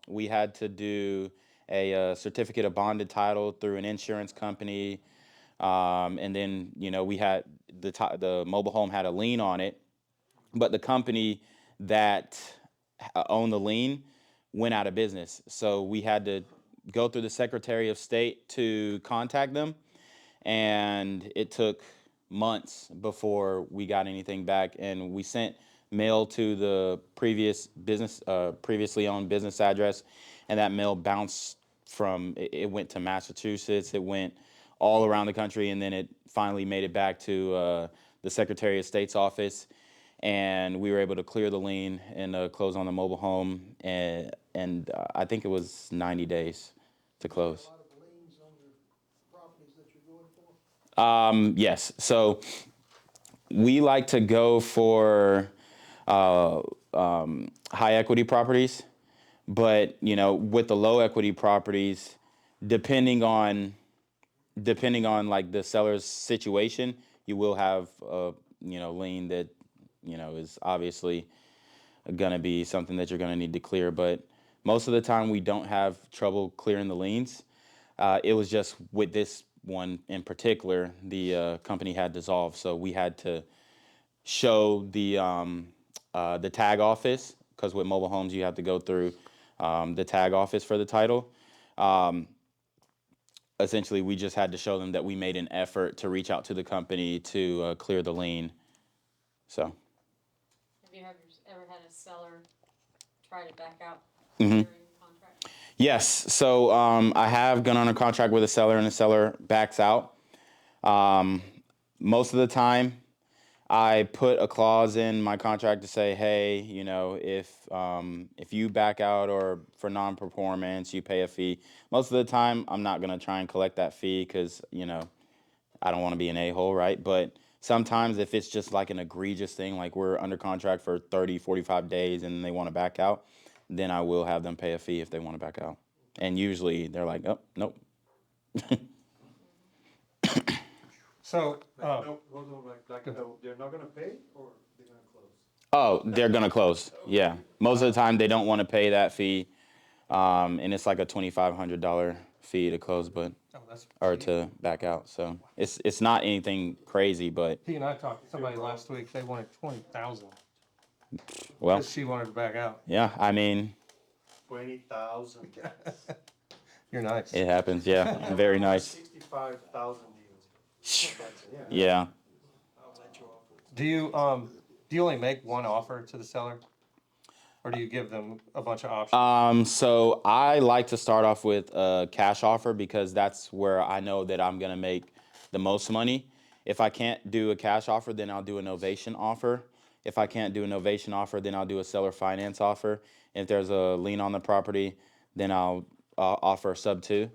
We had to do a certificate of bonded title through an insurance company, and then we had the mobile home had a lien on it, but the company that owned the lien went out of business. So we had to go through the Secretary of State to contact them, and it took months before we got anything back. And we sent mail to the previously owned business address, and that mail bounced it went to Massachusetts, it went all around the country, and then it finally made it back to the Secretary of State's office, and we were able to clear the lien and close on the mobile home, and I think it was 90 days to close. A lot of liens on your properties that you're going for? Yes, so we like to go for high equity properties, but with the low equity properties, depending on like the seller's situation, you will have a lien that is obviously gonna be something that you're gonna need to clear. But most of the time, we don't have trouble clearing the liens. It was just with this one in particular, the company had dissolved, so we had to show the tag office, because with mobile homes you have to go through the tag office for the title. Essentially, we just had to show them that we made an effort to reach out to the company to clear the lien. So. Have you ever had a seller try to back out Mhm. during contract? Yes, so I have gone on a contract with a seller, and the seller backs out. Most of the time, I put a clause in my contract to say, hey, if you back out or for non-performance, you pay a fee. Most of the time, I'm not gonna try and collect that fee because I don't want to be an a-hole, right? But sometimes if it's just like an egregious thing, like we're under contract for 30, 45 days and they want to back out, then I will have them pay a fee if they want to back out. And usually they're like, oh, nope. So, No, hold on, they're not gonna pay or they're gonna close? Oh, they're going to close. Yeah. Most of the time they don't want to pay that fee. And it's like a $2,500 fee to close, or to back out. So it's not anything crazy, but he and I talked to somebody last week, they wanted 20,000, well, because she wanted to back out. yeah, I mean, 20,000. You're nice. it happens. Yeah. Very nice. 65,000 deals. Yeah. I'll let you off. Do you only make one offer to the seller? Or do you give them a bunch of options? So I like to start off with a cash offer because that's where I know that I'm gonna make the most money. If I can't do a cash offer, then I'll do a novation offer. If I can't do a novation offer, then I'll do a seller finance offer. If there's a lien on the property, then I'll offer a sub 2.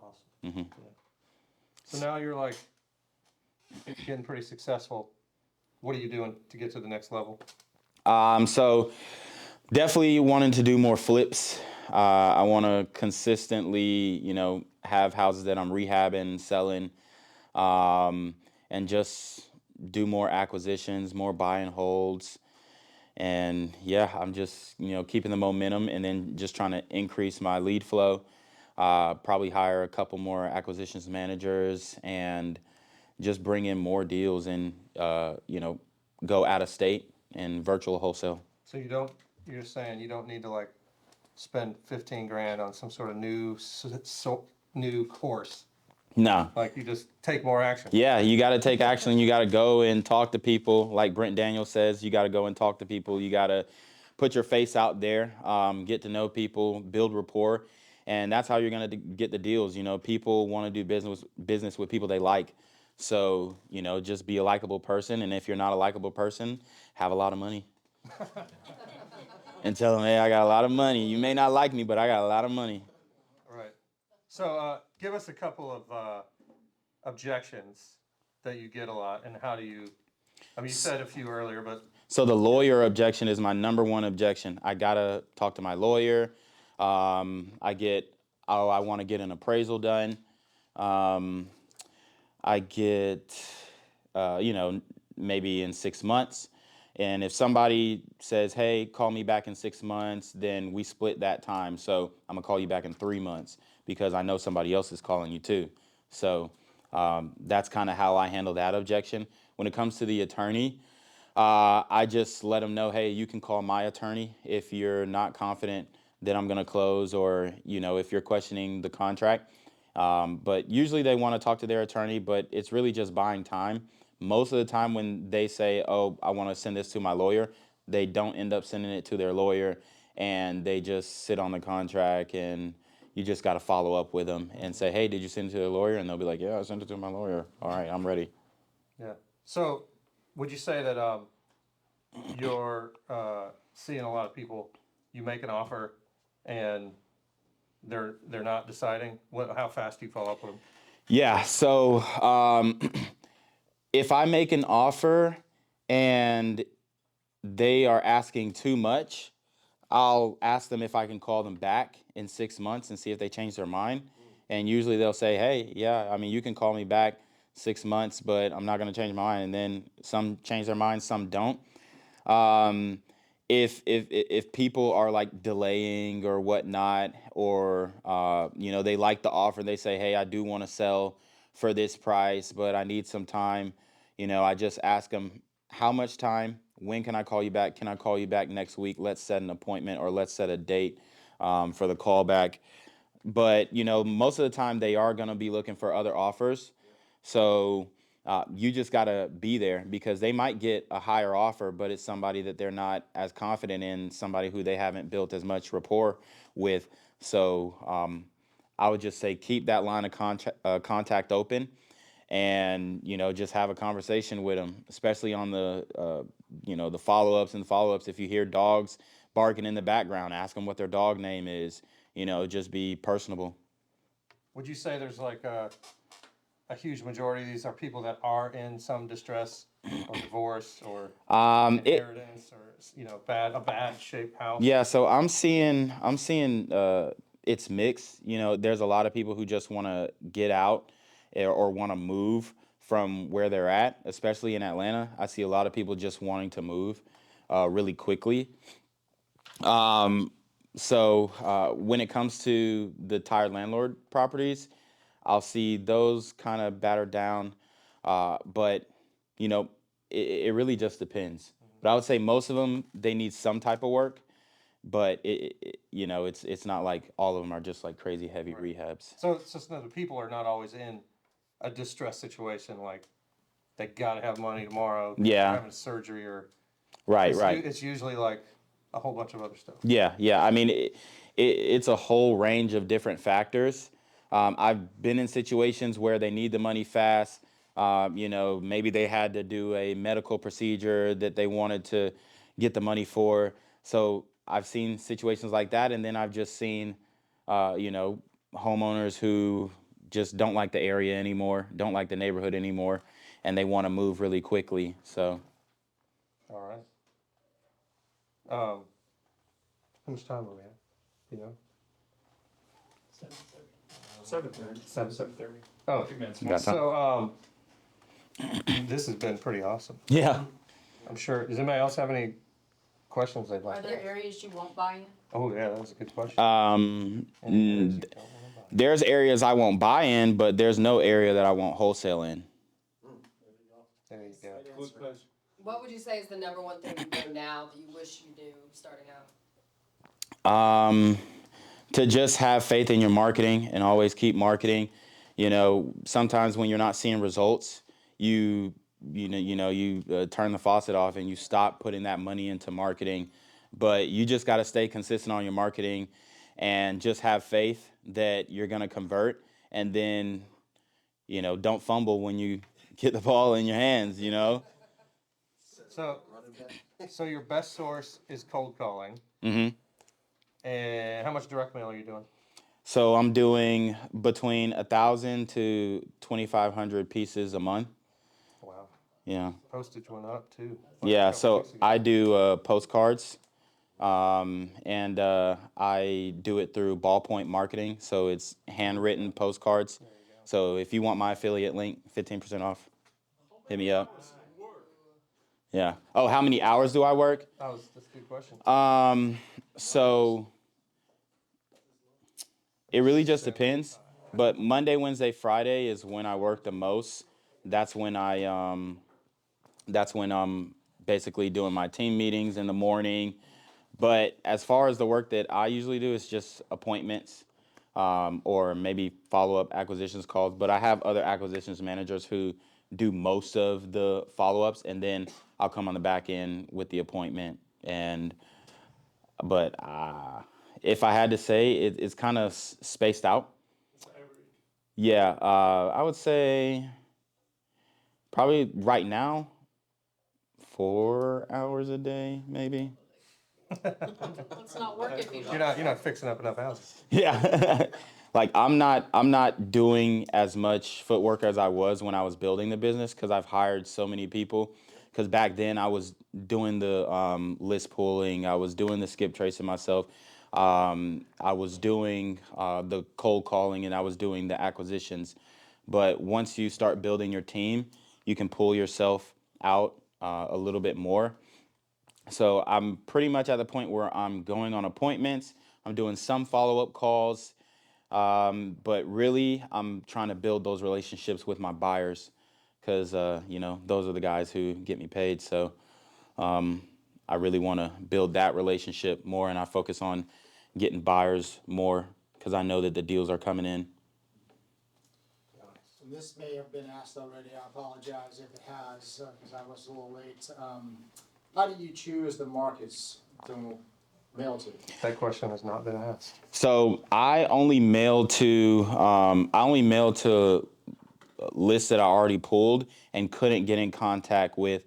Awesome. Mm-hmm. Yeah. So now you're like getting pretty successful. What are you doing to get to the next level? So definitely wanting to do more flips. I want to consistently, have houses that I'm rehabbing, selling, and just do more acquisitions, more buy and holds. And yeah, I'm just, keeping the momentum and then just trying to increase my lead flow. Probably hire a couple more acquisitions managers and just bring in more deals and, go out of state and virtual wholesale. So you're just saying you don't need to like spend 15 grand on some sort of new course. No. Like you just take more action. Yeah, you got to take action. You got to go and talk to people. Like Brent Daniels says, you got to go and talk to people. You got to put your face out there, get to know people, build rapport. And that's how you're going to get the deals. People want to do business with people they like. So, just be a likable person. And if you're not a likable person, have a lot of money. And tell them, hey, I got a lot of money. You may not like me, but I got a lot of money. Right. So give us a couple of objections that you get a lot, and how do you? I mean, you said a few earlier, but So the lawyer objection is my number one objection. I gotta talk to my lawyer. I want to get an appraisal done. I get, maybe in 6 months. And if somebody says, hey, call me back in 6 months, then we split that time. So I'm gonna call you back in 3 months because I know somebody else is calling you too. So that's kind of how I handle that objection. When it comes to the attorney, I just let them know, hey, you can call my attorney if you're not confident that I'm gonna close, or if you're questioning the contract. But usually they want to talk to their attorney, but it's really just buying time. Most of the time when they say, oh, I want to send this to my lawyer, they don't end up sending it to their lawyer, and they just sit on the contract, and you just got to follow up with them and say, hey, did you send it to the lawyer? And they'll be like, yeah, I sent it to my lawyer. All right, I'm ready. Yeah. So would you say that you're seeing a lot of people, you make an offer and they're not deciding? How fast do you follow up with them? Yeah, so if I make an offer and they are asking too much, I'll ask them if I can call them back in 6 months and see if they change their mind. And usually they'll say, hey, yeah, I mean, you can call me back 6 months, but I'm not going to change my mind. And then some change their mind, some don't. If people are like delaying or whatnot, or they like the offer, they say, hey, I do want to sell for this price, but I need some time. I just ask them, how much time? When can I call you back? Can I call you back next week? Let's set an appointment, or let's set a date for the callback. But most of the time they are going to be looking for other offers. So you just got to be there, because they might get a higher offer, but it's somebody that they're not as confident in, somebody who they haven't built as much rapport with. So I would just say keep that line of contact open, and just have a conversation with them, especially on the follow-ups and follow-ups. If you hear dogs barking in the background, ask them what their dog name is. Just be personable. Would you say there's like a huge majority of these are people that are in some distress or divorce or inheritance or a bad shaped house? Yeah, so I'm seeing it's mixed. There's a lot of people who just want to get out, or want to move from where they're at, especially in Atlanta. I see a lot of people just wanting to move really quickly. So when it comes to the tired landlord properties, I'll see those kind of battered down. But it really just depends. But I would say most of them, they need some type of work. But it's not like all of them are just like crazy heavy rehabs. So it's just that the people are not always in a distress situation, like they got to have money tomorrow. Yeah. They're having surgery or Right. It's usually like a whole bunch of other stuff. Yeah. I mean, it's a whole range of different factors. I've been in situations where they need the money fast. Maybe they had to do a medical procedure that they wanted to get the money for. So I've seen situations like that, and then I've just seen, homeowners who just don't like the area anymore, don't like the neighborhood anymore, and they want to move really quickly. So. All right. How much time are we at? You know? 7:30. 7:30. Oh, 2 minutes. Got time? so this has been pretty awesome. Yeah. I'm sure. Does anybody else have any questions they'd like Are to there ask? areas you won't buy in? Oh yeah, that was a good question. Any areas you don't wanna buy? There's areas I won't buy in, but there's no area that I won't wholesale in. There you go. Good question. What would you say is the number one thing you know now that you wish you knew starting out? To just have faith in your marketing and always keep marketing. Sometimes when you're not seeing results, you turn the faucet off and you stop putting that money into marketing. But you just got to stay consistent on your marketing and just have faith that you're going to convert. And then, don't fumble when you get the ball in your hands, So your best source is cold calling. Mm-hmm. And how much direct mail are you doing? So I'm doing between 1,000 to 2,500 pieces a month. Wow. Yeah. Postage went up too. Yeah, A couple so weeks ago. I do postcards, and I do it through Ballpoint Marketing. So it's handwritten postcards. So if you want my affiliate link, 15% off, hit me up. Yeah. Oh, how many hours do I work? That's a good question. So it really just depends. But Monday, Wednesday, Friday is when I work the most. That's when I'm basically doing my team meetings in the morning. But as far as the work that I usually do, it's just appointments, or maybe follow-up acquisitions calls. But I have other acquisitions managers who do most of the follow-ups, and then I'll come on the back end with the appointment. But if I had to say, it's kind of spaced out. Yeah, I would say probably right now 4 hours a day, maybe. It's not work if you don't. You're not fixing up enough houses. Yeah. Like I'm not doing as much footwork as I was when I was building the business, because I've hired so many people. Because back then I was doing the list pulling, I was doing the skip tracing myself, I was doing the cold calling, and I was doing the acquisitions. But once you start building your team, you can pull yourself out a little bit more. So I'm pretty much at the point where I'm going on appointments. I'm doing some follow-up calls, but really I'm trying to build those relationships with my buyers, because those are the guys who get me paid. So I really want to build that relationship more, and I focus on getting buyers more because I know that the deals are coming in. And this may have been asked already, I apologize if it has, because I was a little late. How do you choose the markets to mail to? That question has not been asked. So I only mail to lists that I already pulled and couldn't get in contact with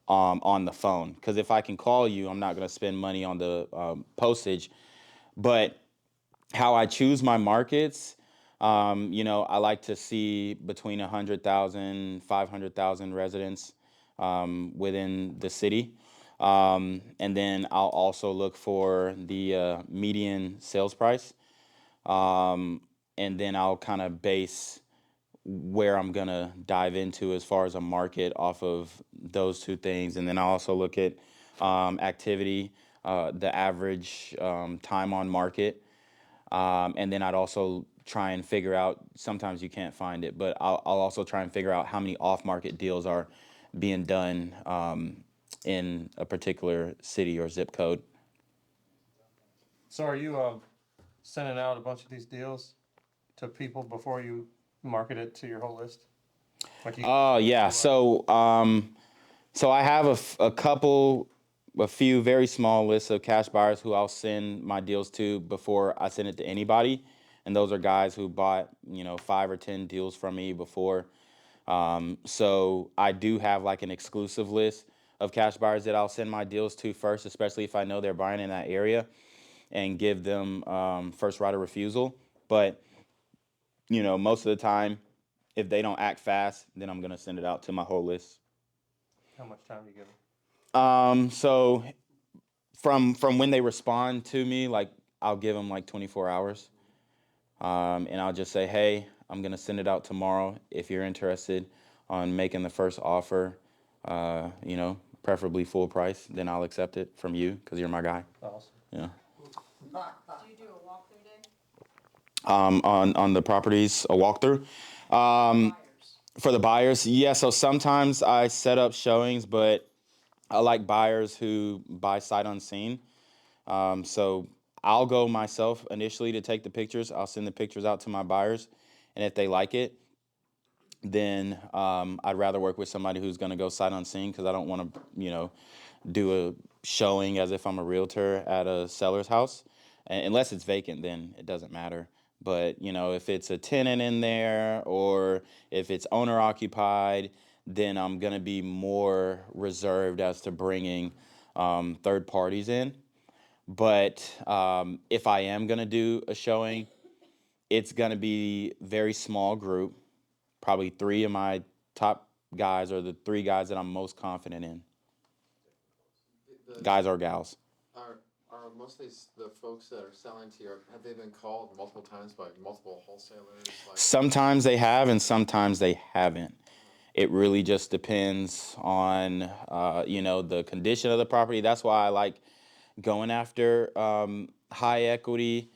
on the phone. Because if I can call you, I'm not going to spend money on the postage. But how I choose my markets, I like to see between 100,000, 500,000 residents within the city. And then I'll also look for the median sales price. And then I'll kind of base where I'm going to dive into as far as a market off of those two things. And then I also look at activity, the average time on market. And then I'd also try and figure out, sometimes you can't find it, but I'll also try and figure out how many off-market deals are being done in a particular city or zip code. So are you sending out a bunch of these deals to people before you market it to your whole list? Oh, yeah. So I have a few very small lists of cash buyers who I'll send my deals to before I send it to anybody. And those are guys who bought, 5 or 10 deals from me before. So I do have like an exclusive list of cash buyers that I'll send my deals to first, especially if I know they're buying in that area, and give them first right of refusal. But, most of the time, if they don't act fast, then I'm going to send it out to my whole list. How much time do you give them? So from when they respond to me, like I'll give them like 24 hours. And I'll just say, hey, I'm going to send it out tomorrow. If you're interested on making the first offer, preferably full price, then I'll accept it from you because you're my guy. Awesome. Yeah. Do you do a walkthrough day? On the properties, a walkthrough. For the buyers, yeah. So sometimes I set up showings, but I like buyers who buy sight unseen. So I'll go myself initially to take the pictures. I'll send the pictures out to my buyers, and if they like it, then I'd rather work with somebody who's going to go sight unseen, because I don't want to, do a showing as if I'm a realtor at a seller's house. Unless it's vacant, then it doesn't matter. But, if it's a tenant in there or if it's owner occupied, then I'm going to be more reserved as to bringing third parties in. But if I am going to do a showing, it's going to be very small group, probably 3 of my top guys are the 3 guys that I'm most confident in, The- guys or gals. Are most of these, the folks that are selling to you, have they been called multiple times by multiple wholesalers? Like, Sometimes they have and sometimes they haven't. It really just depends on, the condition of the property. That's why I like going after high equity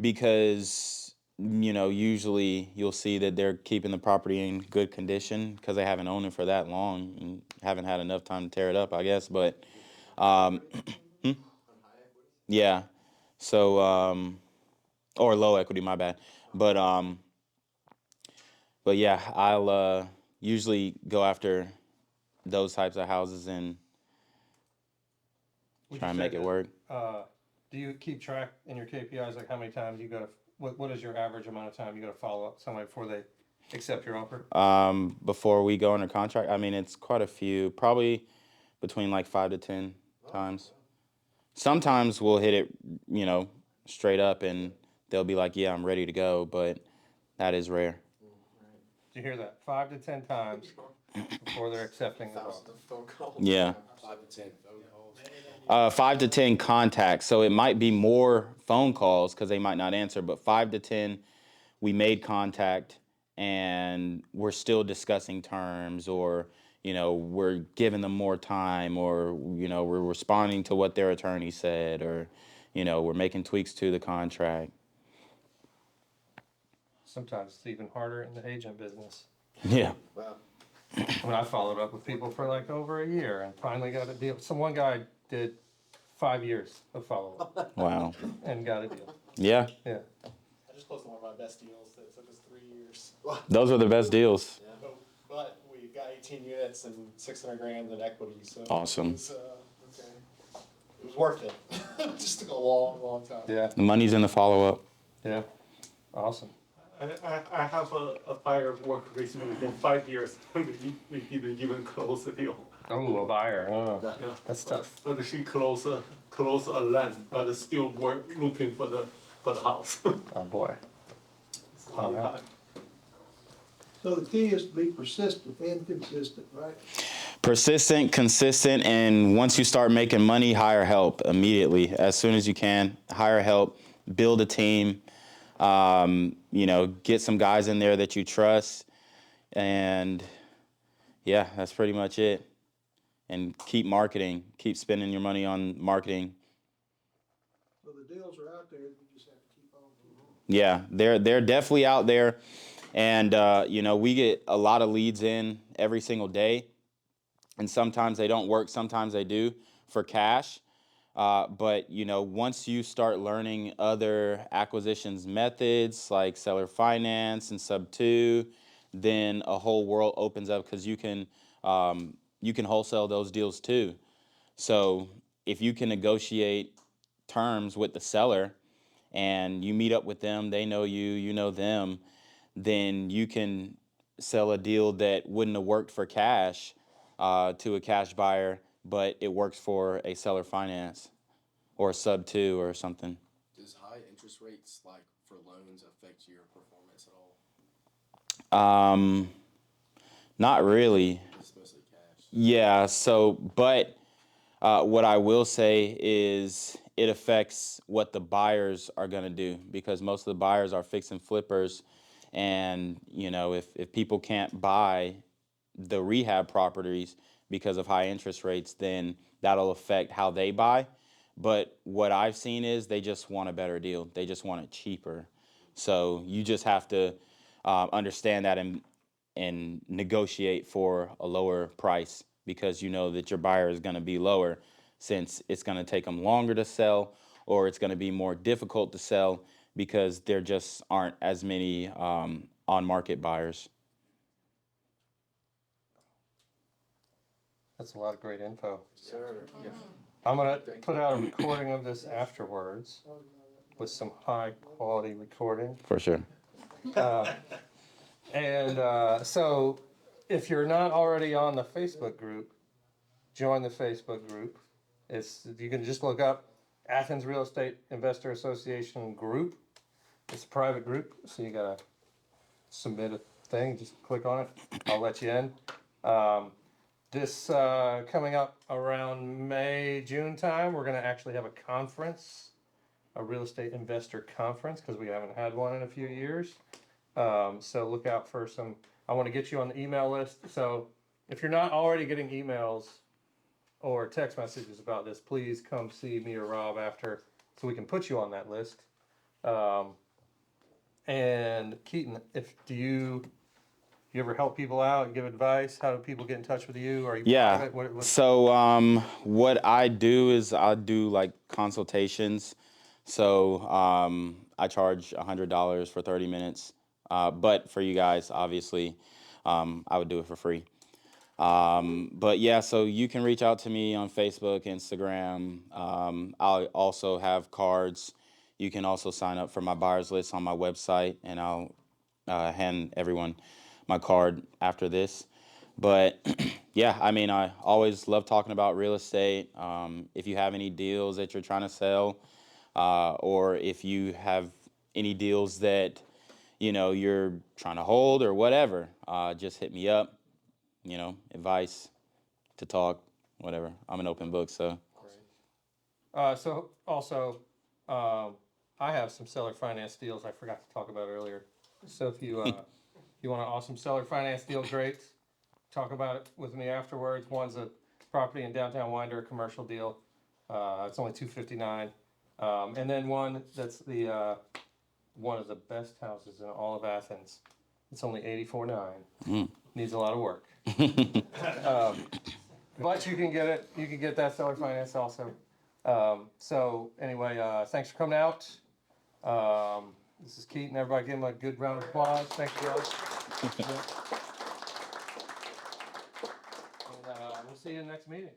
because, usually you'll see that they're keeping the property in good condition because they haven't owned it for that long and haven't had enough time to tear it up, I guess. But, yeah. So, or low equity, my bad. But yeah, I'll usually go after those types of houses and Would try you and say make it that, work. Do you keep track in your KPIs, like how many times you gotta, what is your average amount of time you gotta follow up somebody before they accept your offer? Before we go under contract, I mean, it's quite a few, probably between like 5 to 10 times. Sometimes we'll hit it, straight up and they'll be like, yeah, I'm ready to go, but that is rare. Did you hear that? 5 to 10 times before they're accepting the thousands offer. of phone calls. Yeah. 5 to 10 phone calls. 5 to 10 contacts. So it might be more phone calls because they might not answer, but 5 to 10, we made contact and we're still discussing terms, or, we're giving them more time, or, we're responding to what their attorney said, or, we're making tweaks to the contract. Sometimes it's even harder in the agent business. Yeah. Wow. I mean, I followed up with people for like over a year and finally got a deal. One guy did 5 years of follow-up Wow. and got a deal. Yeah. Yeah. I just closed one of my best deals that took us 3 years. Those are the best deals. But we got 18 units and 600 grand in equity, so. Awesome. It was, okay. It was worth it. It just took a long, long time. Yeah. The money's in the follow-up. Yeah. Awesome. I have a buyer work recently within 5 years. We didn't even close the deal. Oh, a buyer. Oh, Yeah. that's tough. But she closed a land, but still looking for the house. Oh, boy. Oh, yeah. So the key is to be persistent and consistent, right? Persistent, consistent, and once you start making money, hire help immediately. As soon as you can, hire help, build a team, get some guys in there that you trust, and yeah, that's pretty much it. And keep marketing, keep spending your money on marketing. So the deals are out there, you just have to keep on. Yeah, they're definitely out there, and we get a lot of leads in every single day, and sometimes they don't work, sometimes they do for cash. But once you start learning other acquisitions methods like seller finance and sub-2, then a whole world opens up because you can wholesale those deals too. So if you can negotiate terms with the seller and you meet up with them, they know you, you know them, then you can sell a deal that wouldn't have worked for cash to a cash buyer, but it works for a seller finance or a sub-2 or something. Does high interest rates, like for loans, affect your performance at all? Not really. It's mostly cash. Yeah, but what I will say is it affects what the buyers are going to do, because most of the buyers are fix and flippers. And, if people can't buy the rehab properties because of high interest rates, then that'll affect how they buy. But what I've seen is they just want a better deal. They just want it cheaper. So you just have to understand that and negotiate for a lower price, because you know that your buyer is going to be lower, since it's going to take them longer to sell, or it's going to be more difficult to sell because there just aren't as many on-market buyers. That's a lot of great info. Sir, yeah. I'm going to put out a recording of this afterwards with some high quality recording. For sure. So if you're not already on the Facebook group, join the Facebook group. You can just look up Athens Real Estate Investor Association group. It's a private group, so you gotta submit a thing, just click on it. I'll let you in. This coming up around May, June time, we're going to actually have a conference, a real estate investor conference, because we haven't had one in a few years. So look out for some. I want to get you on the email list. So if you're not already getting emails or text messages about this, please come see me or Rob after, so we can put you on that list. And Keaton, do you ever help people out and give advice? How do people get in touch with you? Are you Yeah. private? What? So what I do is I do like consultations. So I charge $100 for 30 minutes. But for you guys, obviously, I would do it for free. But yeah, so you can reach out to me on Facebook, Instagram. I'll also have cards. You can also sign up for my buyers list on my website, and I'll hand everyone my card after this. But yeah, I mean, I always love talking about real estate. If you have any deals that you're trying to sell, or if you have any deals that, you're trying to hold or whatever, just hit me up. Advice, to talk, whatever. I'm an open book, so. So also, I have some seller finance deals I forgot to talk about earlier. So if you you want an awesome seller finance deal, great. Talk about it with me afterwards. One's a property in downtown Winder, a commercial deal. It's only $259. And then one that's the one of the best houses in all of Athens. It's only $84.9. Needs a lot of work. But you can get it. You can get that seller finance also. So anyway, thanks for coming out. This is Keaton. Everybody give him a good round of applause. Thank you, guys. And we'll see you in the next meeting.